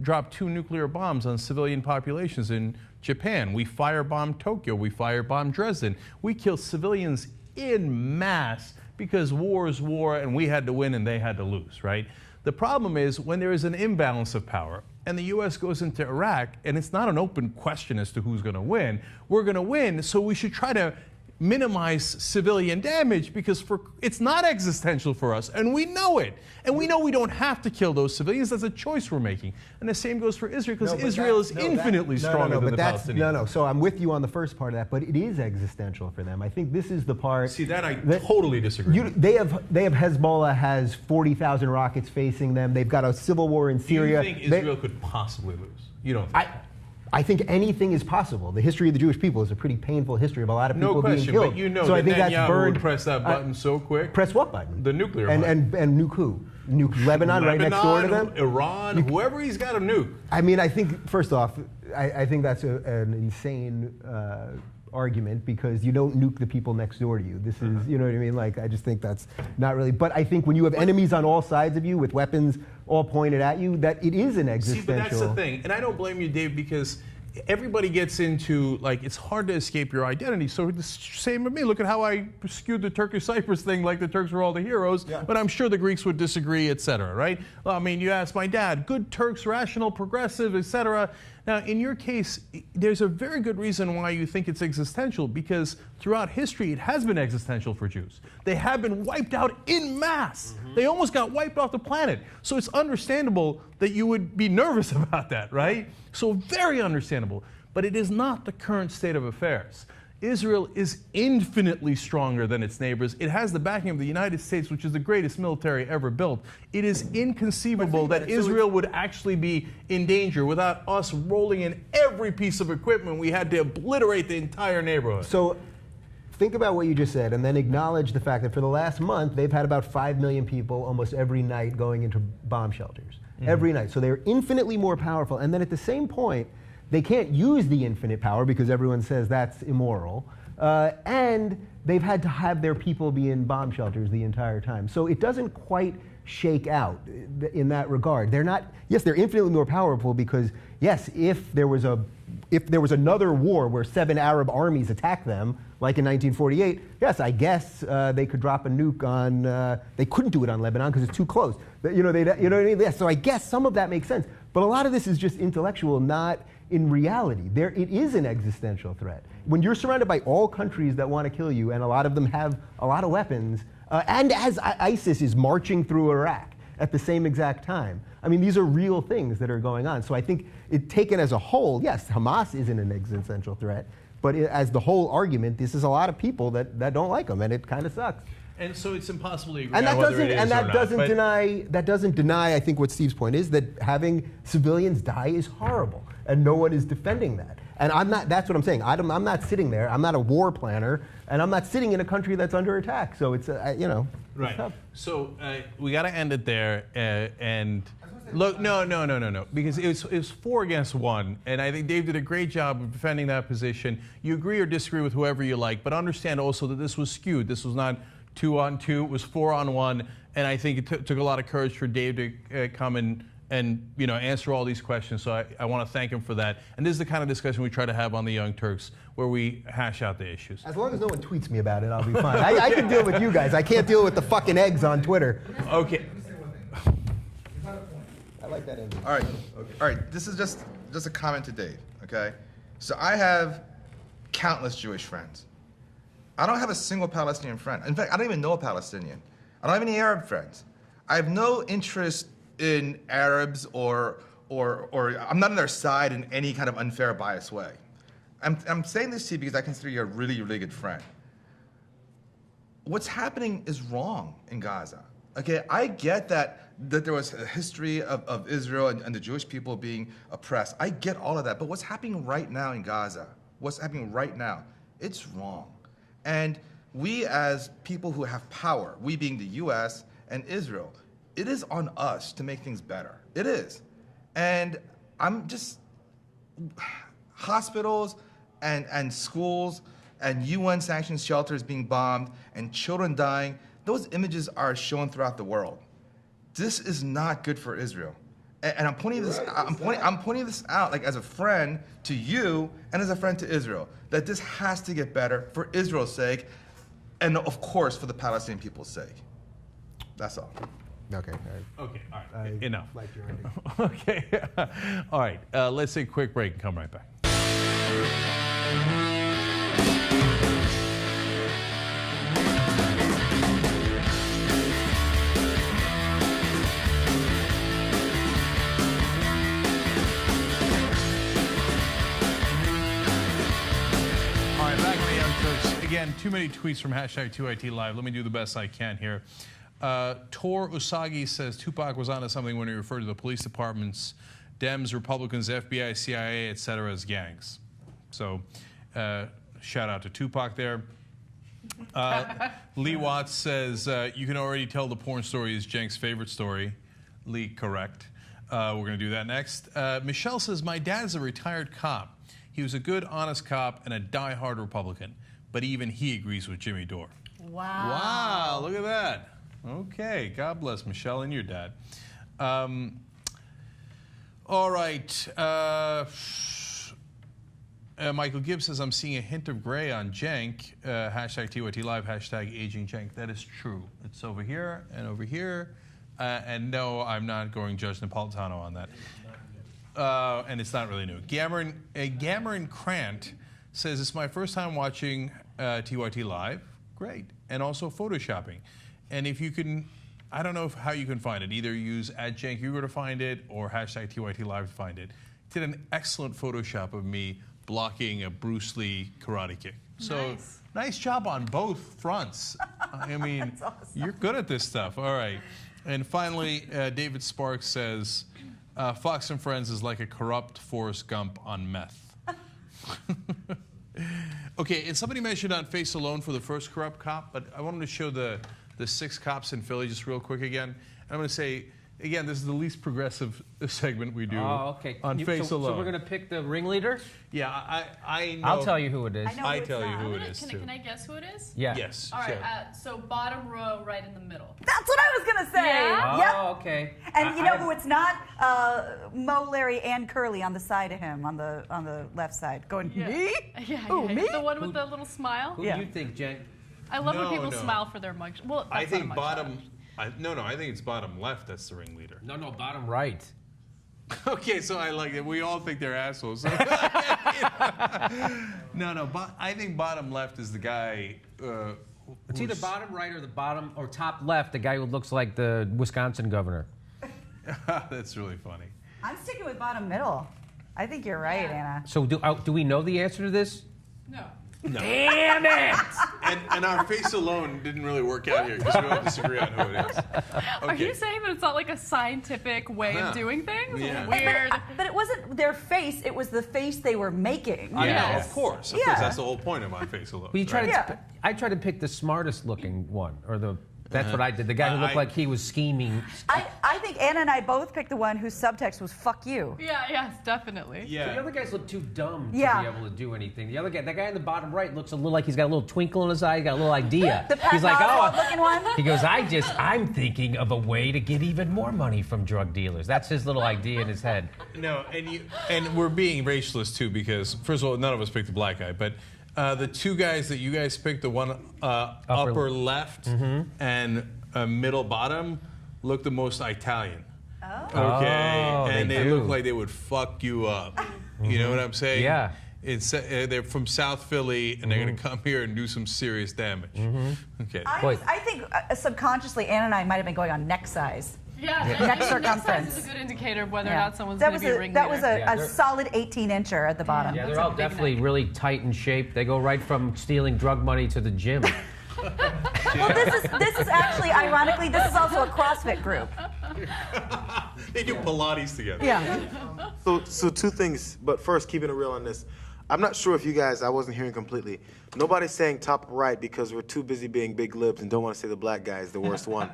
dropped 2 nuclear bombs on civilian populations in Japan. We firebombed Tokyo. We firebombed Dresden. We killed civilians in mass because war is war and we had to win and they had to lose, right? The problem is when there is an imbalance of power and the U.S. goes into Iraq and it's not an open question as to who's going to win, we're going to win, so we should try to minimize civilian damage because it's not existential for us, and we know it. And we know we don't have to kill those civilians. That's a choice we're making. And the same goes for Israel, because Israel is infinitely stronger than the Palestinians. So I'm with you on the first part of that, but it is existential for them. I think this is the part... See, that I totally disagree. They have Hezbollah has 40,000 rockets facing them. They've got a civil war in Syria. Do you think Israel could possibly lose? You don't think I think anything is possible. The history of the Jewish people is a pretty painful history of a lot of people being killed. But you know so that I think that's burned. Would press that button so quick. Press what button? The nuclear button. And nuke who? Nuke Lebanon right next door to them? Iran, whoever he's got to nuke. I mean, I think, first off, I think that's an insane argument because you don't nuke the people next door to you. This is, you know what I mean? Like, I just think that's not really. But I think when you have enemies on all sides of you with weapons all pointed at you, that it is an existential. See, but that's the thing. And I don't blame you, Dave, because everybody gets into, like, it's hard to escape your identity. So the same with me. Look at how I skewed the Turkish-Cyprus thing like the Turks were all the heroes, but I'm sure the Greeks would disagree, etc., right? Well, I mean, you ask my dad, good Turks, rational, progressive, etc. Now, in your case, there's a very good reason why you think it's existential, because throughout history, it has been existential for Jews. They have been wiped out en masse. They almost got wiped off the planet. So it's understandable that you would be nervous about that, right? So very understandable. But it is not the current state of affairs. Israel is infinitely stronger than its neighbors. It has the backing of the United States, which is the greatest military ever built. It is inconceivable that Israel would actually be in danger without us rolling in every piece of equipment. We had to obliterate the entire neighborhood. So think about what you just said and then acknowledge the fact that for the last month, they've had about 5 million people almost every night going into bomb shelters. Every night. So they're infinitely more powerful. And then at the same point, they can't use the infinite power because everyone says that's immoral. And they've had to have their people be in bomb shelters the entire time. So it doesn't quite shake out in that regard. They're not, yes, they're infinitely more powerful because, yes, if there was another war where 7 Arab armies attacked them, like in 1948, yes, I guess they could drop a nuke on, they couldn't do it on Lebanon because it's too close. You know what I mean? Yeah, so I guess some of that makes sense. But a lot of this is just intellectual, not in reality. It is an existential threat. When you're surrounded by all countries that want to kill you, and a lot of them have a lot of weapons, and as ISIS is marching through Iraq, at the same exact time. I mean, these are real things that are going on. So I think taken as a whole, yes, Hamas isn't an existential threat, but as the whole argument, this is a lot of people that don't like them, and it kind of sucks. And so it's impossible to agree And on whether it is that or not, doesn't but- deny I think what Steve's point is, that having civilians die is horrible, and no one is defending that. And that's what I'm saying. I'm not sitting there. I'm not a war planner, and I'm not sitting in a country that's under attack. So it's it's Right. tough. So we got to end it there. And look, no, because it was 4 against 1, and I think Dave did a great job of defending that position. You agree or disagree with whoever you like, but understand also that this was skewed. This was not 2-on-2. It was 4-on-1, and I think it took a lot of courage for Dave to come and answer all these questions. So I want to thank him for that. And this is the kind of discussion we try to have on the Young Turks, where we hash out the issues. As long as no one tweets me about it, I'll be fine. I can deal with you guys. I can't deal with the fucking eggs on Twitter. Okay. I like that ending. All right. This is just a comment to Dave. Okay. So I have countless Jewish friends. I don't have a single Palestinian friend. In fact, I don't even know a Palestinian. I don't have any Arab friends. I have no interest in Arabs or I'm not on their side in any kind of unfair, biased way. I'm saying this to you because I consider you a really, really good friend. What's happening is wrong in Gaza. Okay, I get that there was a history of Israel and the Jewish people being oppressed. I get all of that. But what's happening right now in Gaza, what's happening right now, it's wrong. And we as people who have power, we being the US and Israel, it is on us to make things better. It is. And I'm just, hospitals and schools and UN sanctioned shelters being bombed and children dying, those images are shown throughout the world. This is not good for Israel. And I'm pointing this I'm pointing this out like as a friend to you and as a friend to Israel, that this has to get better for Israel's sake and of course for the Palestinian people's sake. That's all. Okay. Okay, all right. Enough. Like your ending. Okay. All right. Let's take a quick break and come right back. All right, back on the Young Turks. Again, too many tweets from hashtag TYT Live. Let me do the best I can here. Tor Usagi says Tupac was onto something when he referred to the police departments, Dems, Republicans, FBI, CIA, etc. as gangs. So shout out to Tupac there. Lee Watts says you can already tell the porn story is Cenk's favorite story. Lee, correct. We're going to do that next. Michelle says my dad's a retired cop. He was a good, honest cop and a die-hard Republican, but even he agrees with Jimmy Dore. Wow. Wow, look at that. Okay, God bless Michelle and your dad. All right. Michael Gibbs says, I'm seeing a hint of gray on Cenk. Hashtag TYT Live, hashtag aging Cenk. That is true. It's over here and over here. And no, I'm not going Judge Napolitano on that. And it's not really new. Gammon Krant says, it's my first time watching TYT Live. Great. And also photoshopping. And if you can, I don't know how you can find it. Either use @JankUger to find it or hashtag TYT Live to find it. Did an excellent Photoshop of me blocking a Bruce Lee karate kick. So nice job on both fronts. I mean, awesome. You're good at this stuff. All right. And finally, David Sparks says, Fox and Friends is like a corrupt Forrest Gump on meth. Okay, and somebody mentioned on Face Alone for the first corrupt cop, but I wanted to show the 6 cops in Philly just real quick again. And I'm going to say, again, this is the least progressive segment we do on Face Alone. So we're going to pick the ringleader? Yeah, I know. I'll tell you who it is. I tell you who it is, too. Can I guess who it is? Yeah. Yes. All right, so bottom row, right in the middle. That's what I was going to say. Yeah? Yep. Oh, okay. And you know who it's not? Mo, Larry, and Curly on the side of him, on the left side. Going, me? Yeah, me? The one with the little smile? Who do you think, Cenk? I love when No, people no. smile for their mug. Well, I that's not a think mugshot. bottom. I think it's bottom left that's the ringleader. No, bottom right. Okay, so I like it. We all think they're assholes. No, I think bottom left is the guy It's either bottom right or the bottom or top left, the guy who looks like the Wisconsin governor. That's really funny. I'm sticking with bottom middle. I think you're right, Anna. So do we know the answer to this? No. No. Damn it! And our face alone didn't really work out here because we all disagree on who it is. Are you saying that it's not like a scientific way of doing things? Yeah. Weird. But it wasn't their face, it was the face they were making. I know, Yeah. of course. Of Yeah. course, that's the whole point of my face alone. Well, you try right? to. I tried to pick the smartest looking one, or the. That's what I did. The guy who looked like he was scheming. I think Anna and I both picked the one whose subtext was "fuck you." Yeah, yes, definitely. Yeah. The other guys look too dumb to Yeah. be able to do anything. The other guy, the guy in the bottom right, looks a little like he's got a little twinkle in his eye. He's got a little idea. The Pat He's like, Oswalt looking one. He goes, I'm thinking of a way to get even more money from drug dealers. That's his little idea in his head. No, and we're being racialist too because first of all, none of us picked the black guy, but the two guys that you guys picked, the one upper left and middle bottom, look the most Italian. Oh. Okay, Oh, and they they look do. like they would fuck you up. You know what I'm saying? Yeah. It's they're from South Philly and they're gonna come here and do some serious damage. Okay. I think subconsciously Anna and I might have been going on neck size. Yeah, Neck size circumference. is a good indicator of whether or Yeah. not someone's that going was to be a ringleader. that was Yeah, a they're- solid 18-incher at the bottom. Yeah, That's they're all a big definitely neck. really tight in shape. They go right from stealing drug money to the gym. Well, this is actually, ironically, this is also a CrossFit group. They do Pilates together. Yeah. So two things, but first, keeping it real on this. I'm not sure if you guys, I wasn't hearing completely. Nobody's saying top right because we're too busy being big libs and don't want to say the black guy is the worst one.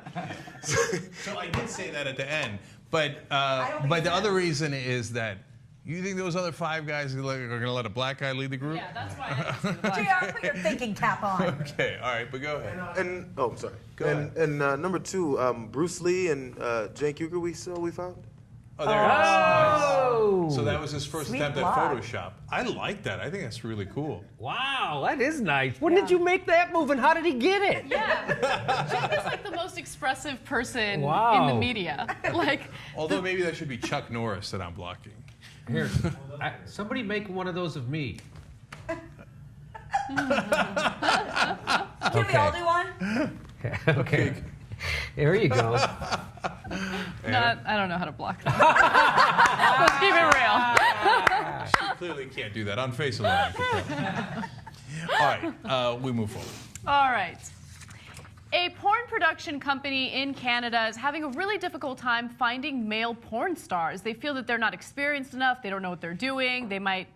So I did say that at the end, but don't think the so. other reason is that you think those other five guys are going to let a black guy lead the group? Yeah, that's why I didn't say the black. JR, put your thinking cap on. Okay, all right, but go ahead. And oh, I'm sorry. Go and number two, Bruce Lee and Cenk Uygur we found. Oh, there it is. Oh! Nice. So that was his first Sweet attempt at block. Photoshop. I like that. I think that's really cool. Wow, that is nice. When did you make that move and how did he get it? Yeah. Chuck is like the most expressive person in the Wow. media. Like, Although maybe that should be Chuck Norris that I'm blocking. Here, somebody make one of those of me. Can we all do one? Okay. There you go. I don't know how to block that. Let's keep it real. She clearly can't do that on face alone. I can tell. All right, we move forward. All right. A porn production company in Canada is having a really difficult time finding male porn stars. They feel that they're not experienced enough, they don't know what they're doing, they might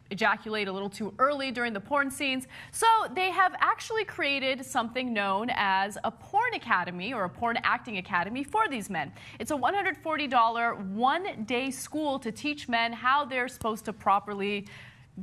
ejaculate a little too early during the porn scenes. So they have actually created something known as a porn academy or a porn acting academy for these men. It's a $140 one-day school to teach men how they're supposed to properly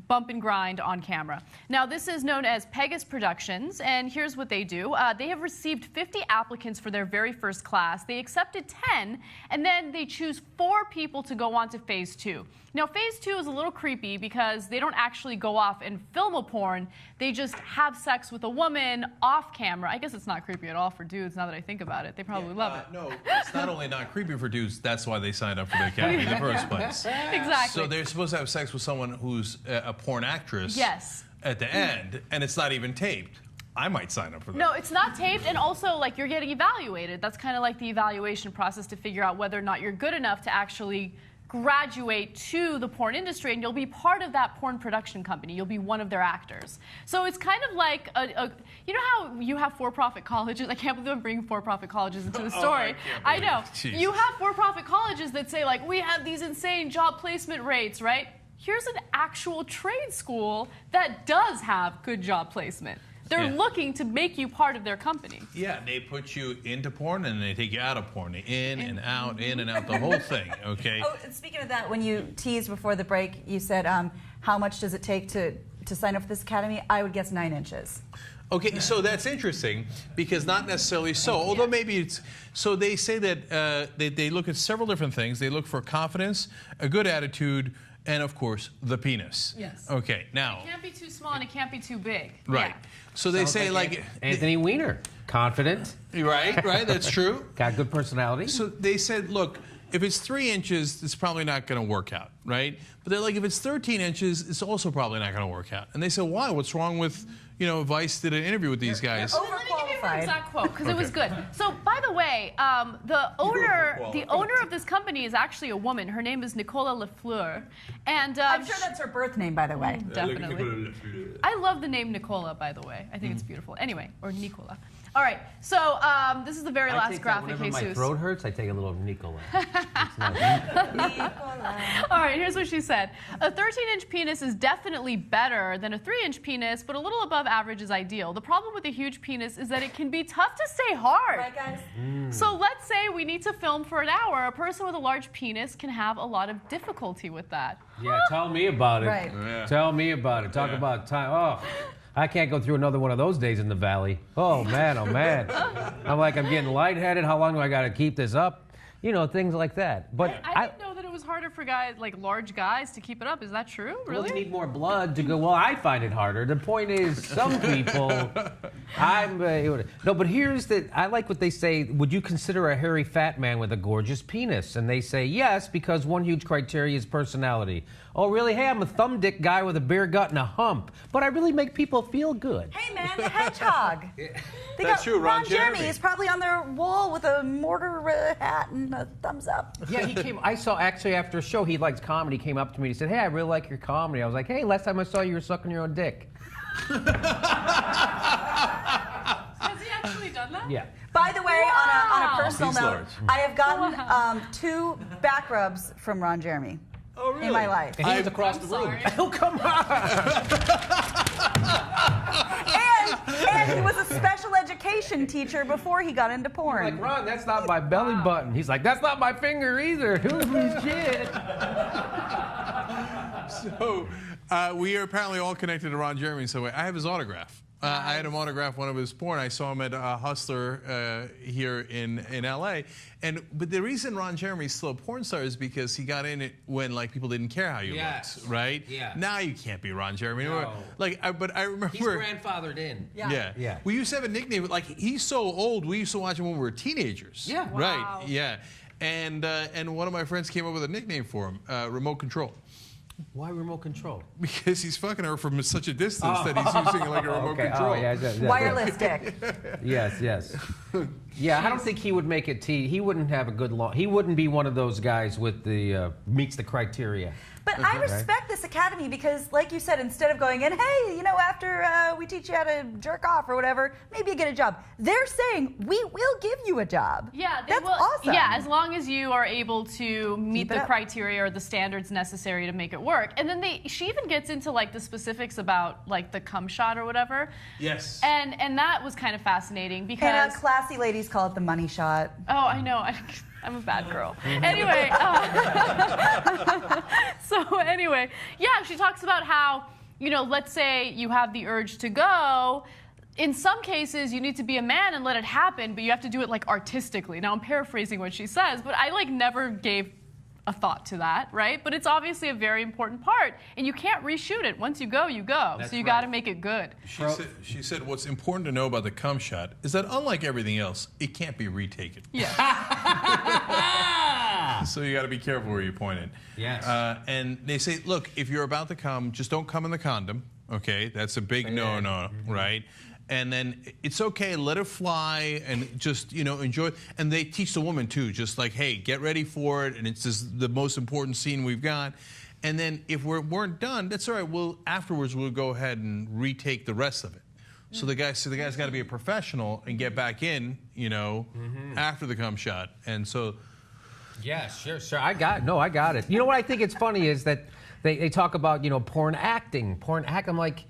bump and grind on camera. Now, this is known as Pegasus Productions, and here's what they do. They have received 50 applicants for their very first class. They accepted 10, and then they choose 4 people to go on to phase 2. Now, phase 2 is a little creepy because they don't actually go off and film a porn. They just have sex with a woman off camera. I guess it's not creepy at all for dudes now that I think about it. They probably love it. No, it's not only not creepy for dudes, that's why they signed up for the academy in the first place. Exactly. So they're supposed to have sex with someone who's a porn actress Yes. at the end, and it's not even taped. I might sign up for that. No, it's not taped, and also, like, you're getting evaluated. That's kind of like the evaluation process to figure out whether or not you're good enough to actually graduate to the porn industry, and you'll be part of that porn production company. You'll be one of their actors. So it's kind of like you know how you have for-profit colleges? I can't believe I'm bringing for-profit colleges into the story. I I can't know. believe it. You have for-profit colleges that say, like, we have these insane job placement rates, right? Here's an actual trade school that does have good job placement. They're Yeah. looking to make you part of their company. Yeah, they put you into porn and they take you out of porn. In and out, the whole thing, okay? Oh, and speaking of that, when you teased before the break, you said, how much does it take to sign up for this academy? I would guess 9 inches. Okay, so that's interesting because not necessarily so, although maybe it's, so they say that they look at several different things. They look for confidence, a good attitude, and of course, the penis. Yes. Okay, now, It can't be too small and it can't be too big. right. Yeah. So they say like, Anthony Weiner, confident, right, that's true. got good personality. So they said, look, if it's 3 inches, it's probably not going to work out, right? But they're like, if it's 13 inches, it's also probably not going to work out. And they said, why? What's wrong with, Vice did an interview with these guys. Let me her exact quote because it was good. So, by the way, the owner of this company is actually a woman. Her name is Nicola Lafleur, and I'm sure that's her birth name, by the way. Definitely. I love the name Nicola, by the way. I think it's beautiful. Anyway, or Nicola. All right, so this is the very last graphic, whenever Jesus. my throat hurts, I take a little Nicola. All right, here's what she said. A 13-inch penis is definitely better than a 3-inch penis, but a little above average is ideal. The problem with a huge penis is that it can be tough to stay hard. Right, guys? So let's say we need to film for an hour. A person with a large penis can have a lot of difficulty with that. Yeah, tell me about it. Right. Yeah. Tell me about it. Talk about time. Oh, I can't go through another one of those days in the valley. Oh, man, oh, man. I'm like, I'm getting lightheaded. How long do I got to keep this up? You know, things like that. But I didn't know that it was harder for guys, like large guys, to keep it up. Is that true? Well, Really? you need more blood to go. Well, I find it harder. The point is, some people, no. But here's the. I like what they say. Would you consider a hairy fat man with a gorgeous penis? And they say yes, because one huge criteria is personality. Oh, really? Hey, I'm a thumb dick guy with a bare gut and a hump, but I really make people feel good. Hey, man, the hedgehog. That's true, Ron Jeremy. Is probably on their wall with a mortar hat and a thumbs up. Yeah, he came. I saw actually after a show, he likes comedy. He came up to me. He said, "Hey, I really like your comedy." I was like, "Hey, last time I saw you, you were sucking your own dick." Has he actually done that? Yeah. By the way, on a personal He's note, large. I have gotten 2 back rubs from Ron Jeremy in my life. And he was across the room. Oh, come on. And he was a special education teacher before he got into porn. Like, Ron, that's not my belly button. He's like, that's not my finger either. Holy shit. So we are apparently all connected to Ron Jeremy in some way. I have his autograph. I had him autograph one of his porn. I saw him at Hustler here in L.A. But the reason Ron Jeremy's still a porn star is because he got in it when like people didn't care how you looked, right? Yeah. Now you can't be Ron Jeremy. No. But I remember. He's grandfathered in. Yeah. We used to have a nickname. Like he's so old. We used to watch him when we were teenagers. Yeah. Right. Wow. Yeah. And one of my friends came up with a nickname for him, Remote Control. Why remote control? Because he's fucking her from such a distance that he's using like a remote control. Oh, yeah. Wireless dick. Yes. Yeah, I don't think he would make it. He wouldn't have a good he wouldn't be one of those guys with the meets the criteria. But I respect this academy because, like you said, instead of going in, hey, after we teach you how to jerk off or whatever, maybe you get a job. They're saying, we will give you a job. Yeah, that's awesome. Yeah, as long as you are able to meet the criteria or the standards necessary to make it work. And then she even gets into like the specifics about like the cum shot or whatever. Yes. And that was kind of fascinating because. And classy ladies call it the money shot. Oh, I know. I'm a bad girl. Anyway, yeah, she talks about how, let's say you have the urge to go. In some cases, you need to be a man and let it happen, but you have to do it like artistically. Now, I'm paraphrasing what she says, but I like never gave a thought to that, right? But it's obviously a very important part, and you can't reshoot it. Once you go, you go. That's so you right. got to make it good. She said what's important to know about the cum shot is that unlike everything else, it can't be retaken. Yeah. So you got to be careful where you point it. Yes. And they say, look, if you're about to cum, just don't cum in the condom. Okay, that's a big no-no, right? And then it's okay, let it fly, and just enjoy it. And they teach the woman too, just like, hey, get ready for it, and it's just the most important scene we've got. And then if we weren't done, that's all right. Afterwards we'll go ahead and retake the rest of it. So the guy's got to be a professional and get back in, after the cum shot. And so. Yeah, sure. I got it. You know what I think it's funny is that they talk about porn acting. I'm like.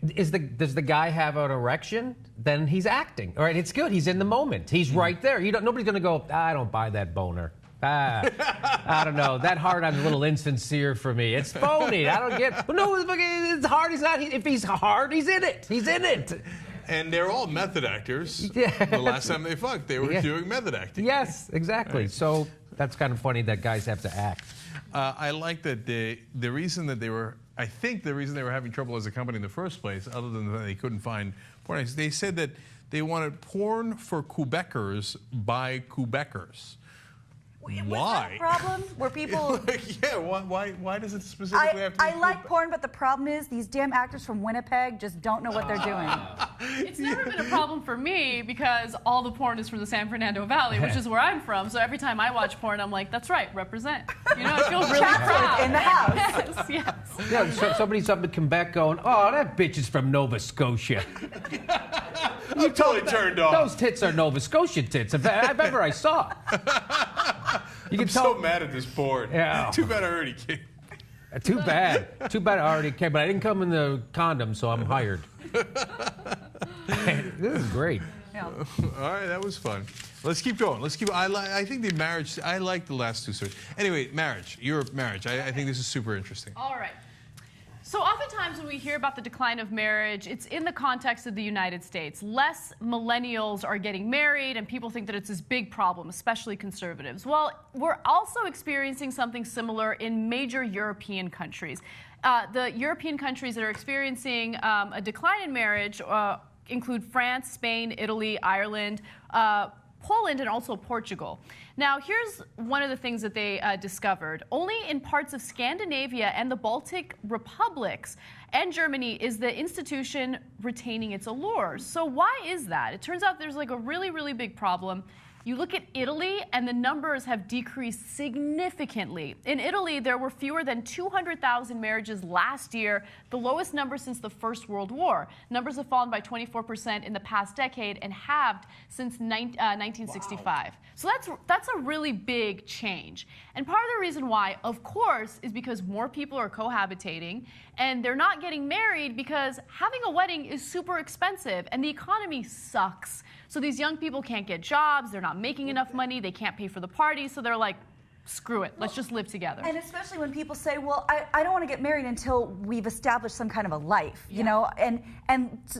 Does the guy have an erection? Then he's acting. All right, it's good. He's in the moment. He's right there. Nobody's going to go, I don't buy that boner. I don't know. That hard on's a little insincere for me. It's phony. I don't get. But no, it's hard. He's not. If he's hard, he's in it. He's in it. And they're all method actors. Yeah. The last time they fucked, they were doing method acting. Yes, exactly. Right. So that's kind of funny that guys have to act. I like that the reason that they were. I think the reason they were having trouble as a company in the first place, other than that they couldn't find porn, is they said that they wanted porn for Quebecers by Quebecers. Why? Is that a problem where people? Yeah, why does it specifically have to be I like porn, but the problem is these damn actors from Winnipeg just don't know what they're doing. It's never been a problem for me because all the porn is from the San Fernando Valley, which is where I'm from. So every time I watch porn, I'm like, that's right, represent. You know, I feel really proud. In the house. Yes. Yeah, somebody's up in Quebec going, oh, that bitch is from Nova Scotia. I'm totally turned off. Those tits are Nova Scotia tits, if ever I saw. You can I'm tell. so mad at this porn. Yeah. Too bad I already came. Too bad. Too bad I already came, but I didn't come in the condom, so I'm hired. This is great. Yeah. All right, that was fun. Let's keep going. I think the marriage. I like the last two stories. Anyway, marriage. Your marriage. I think this is super interesting. All right. So oftentimes when we hear about the decline of marriage, it's in the context of the United States. Less millennials are getting married, and people think that it's this big problem, especially conservatives. Well, we're also experiencing something similar in major European countries. The European countries that are experiencing a decline in marriage include France, Spain, Italy, Ireland, Poland, and also Portugal. Now, here's one of the things that they discovered. Only in parts of Scandinavia and the Baltic republics and Germany is the institution retaining its allure. So why is that? It turns out there's like a really, really big problem. You look at Italy, and the numbers have decreased significantly. In Italy, there were fewer than 200,000 marriages last year, the lowest number since the First World War. Numbers have fallen by 24% in the past decade and halved since 1965. Wow. So that's a really big change. And part of the reason why, of course, is because more people are cohabitating, and they're not getting married because having a wedding is super expensive, and the economy sucks. So these young people can't get jobs, they're not making enough money, they can't pay for the party, so they're like, screw it, let's just live together. And especially when people say, well, I don't want to get married until we've established some kind of a life, you know? And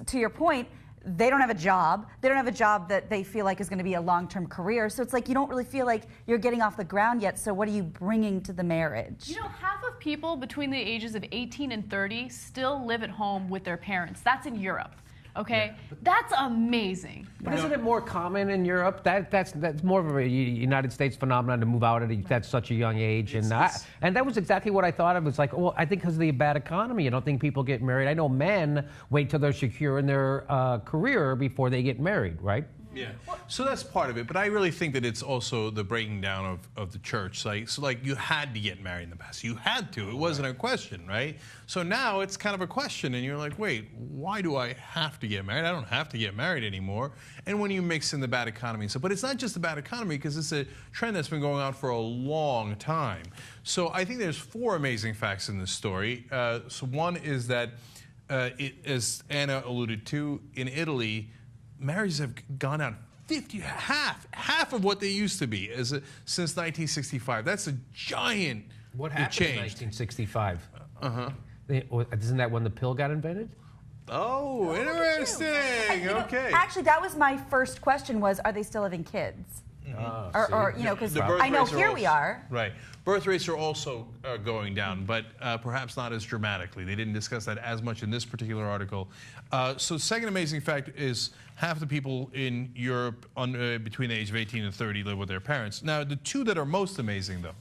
to your point, they don't have a job. They don't have a job that they feel like is going to be a long-term career. So it's like you don't really feel like you're getting off the ground yet, so what are you bringing to the marriage? You know, half of people between the ages of 18 and 30 still live at home with their parents. That's in Europe. Okay, that's amazing. But isn't it more common in Europe? That's more of a United States phenomenon to move out at such a young age, and that was exactly what I thought. It was like, well, I think because of the bad economy, I don't think people get married. I know men wait till they're secure in their career before they get married, right? Yeah. So that's part of it, but I really think that it's also the breaking down of the church. Like you had to get married in the past. You had to. It wasn't a question, right? So now it's kind of a question, and you're like, wait, why do I have to get married? I don't have to get married anymore. And when you mix in the bad economy and stuff, but it's not just the bad economy, because it's a trend that's been going on for a long time. So I think there's four amazing facts in this story. So one is that, as Anna alluded to, in Italy, marriages have gone down half of what they used to be since 1965. That's a giant What happened change. in 1965? Isn't that when the pill got invented? Oh, interesting. You know, Okay. actually, that was my first question was, are they still having kids? Or you know, because I know here we are. Right. Birth rates are also going down, but perhaps not as dramatically. They didn't discuss that as much in this particular article. So second amazing fact is half the people in Europe between the age of 18 and 30 live with their parents. Now, the two that are most amazing, though,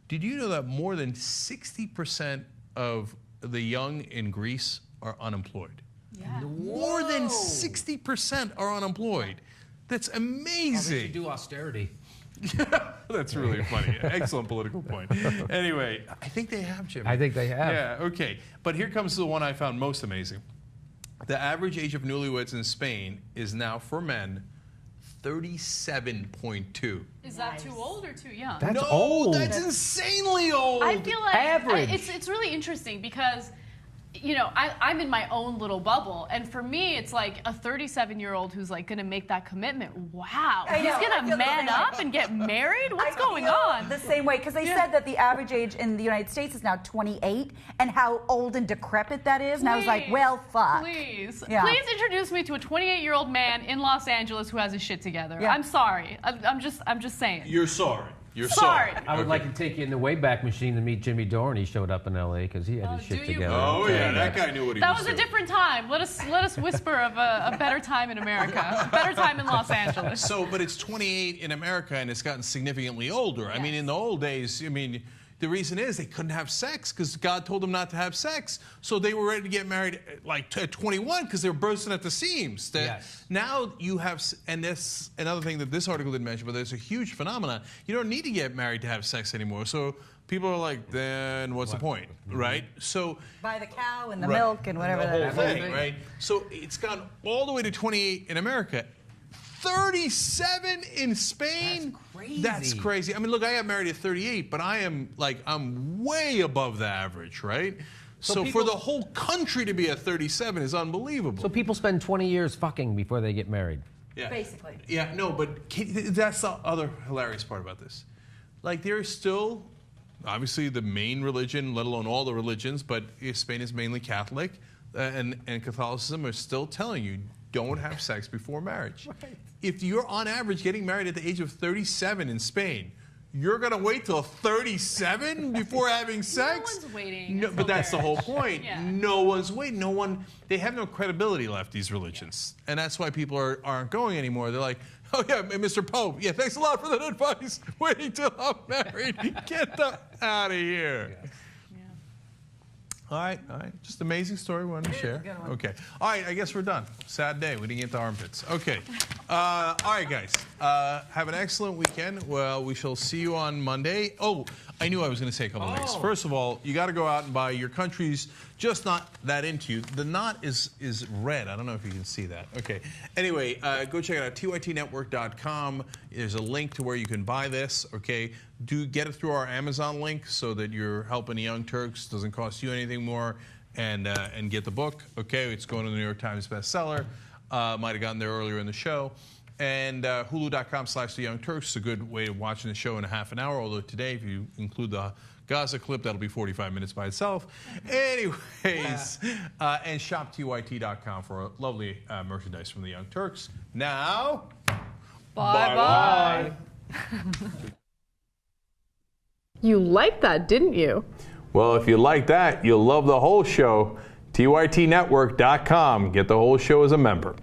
did you know that more than 60% of the young in Greece are unemployed? Yeah. More than 60% are unemployed. That's amazing. They should do austerity. That's really funny. Excellent political point. Anyway, I think they have, Jimmy. I think they have. Yeah, okay. But here comes the one I found most amazing. The average age of newlyweds in Spain is now, for men, 37.2. Is that too old or too young? That's no, old. That's insanely old. I feel like Average. it's really interesting because, you know, I'm in my own little bubble, and for me, it's like a 37-year-old who's like going to make that commitment. Wow, I know, he's I going to feel the man same way. up and get married? What's I going feel on? The same way, because they said that the average age in the United States is now 28, and how old and decrepit that is. And I was like, well, fuck. Please, Yeah. please introduce me to a 28-year-old man in Los Angeles who has his shit together. Yeah. I'm sorry. I'm just saying. You're sorry. You're Sorry. I would like to take you in the Wayback Machine to meet Jimmy Dore, and he showed up in L.A. because he had his shit do you? together. Oh yeah, that guy knew what he That was was doing. a different time. Let us whisper of a better time in America, a better time in Los Angeles. So, but it's 28 in America, and it's gotten significantly older. I mean, in the old days, I mean, the reason is they couldn't have sex because God told them not to have sex. So they were ready to get married like at 21 because they were bursting at the seams. Now you have, and this another thing that this article didn't mention, but there's a huge phenomenon. You don't need to get married to have sex anymore. So people are like, then what's the point, right? So Buy the cow and the milk and whatever the that whole is. thing, right? So it's gone all the way to 28 in America. 37 in Spain. That's crazy. That's crazy. I mean, look, I got married at 38, but I'm way above the average, right? So for the whole country to be at 37 is unbelievable. So people spend 20 years fucking before they get married. Yeah. Basically. Yeah, no, but that's the other hilarious part about this. Like, there is still, obviously, the main religion, let alone all the religions, but Spain is mainly Catholic, and Catholicism are still telling you, don't have sex before marriage. Right. If you're on average getting married at the age of 37 in Spain, you're going to wait till 37 before having sex? No one's waiting. No, but that's the whole point. Yeah. No one's waiting. They have no credibility left, these religions. And that's why people aren't going anymore. They're like, oh yeah, Mr. Pope, yeah, thanks a lot for that advice. Waiting till I'm married. Get the out of here. Yeah. All right. Just amazing story we wanted to share. Okay. All right, I guess we're done. Sad day. We didn't get to armpits. Okay. All right, guys. Have an excellent weekend. Well, we shall see you on Monday. Oh, I knew I was going to say a couple of things. First of all, you got to go out and buy your country's just not that into you. The knot is red. I don't know if you can see that. Okay. Anyway, go check it out. TYT-network.com. There's a link to where you can buy this. Okay. Do get it through our Amazon link so that you're helping the Young Turks. Doesn't cost you anything more, and get the book. Okay, it's going to the New York Times bestseller. Might have gotten there earlier in the show. And Hulu.com/The Young Turks is a good way of watching the show in a half an hour. Although today, if you include the Gaza clip, that'll be 45 minutes by itself. Anyways, and shop TYT.com for lovely merchandise from the Young Turks. Now, bye-bye. You liked that, didn't you? Well, if you like that, you'll love the whole show. TYTnetwork.com. Get the whole show as a member.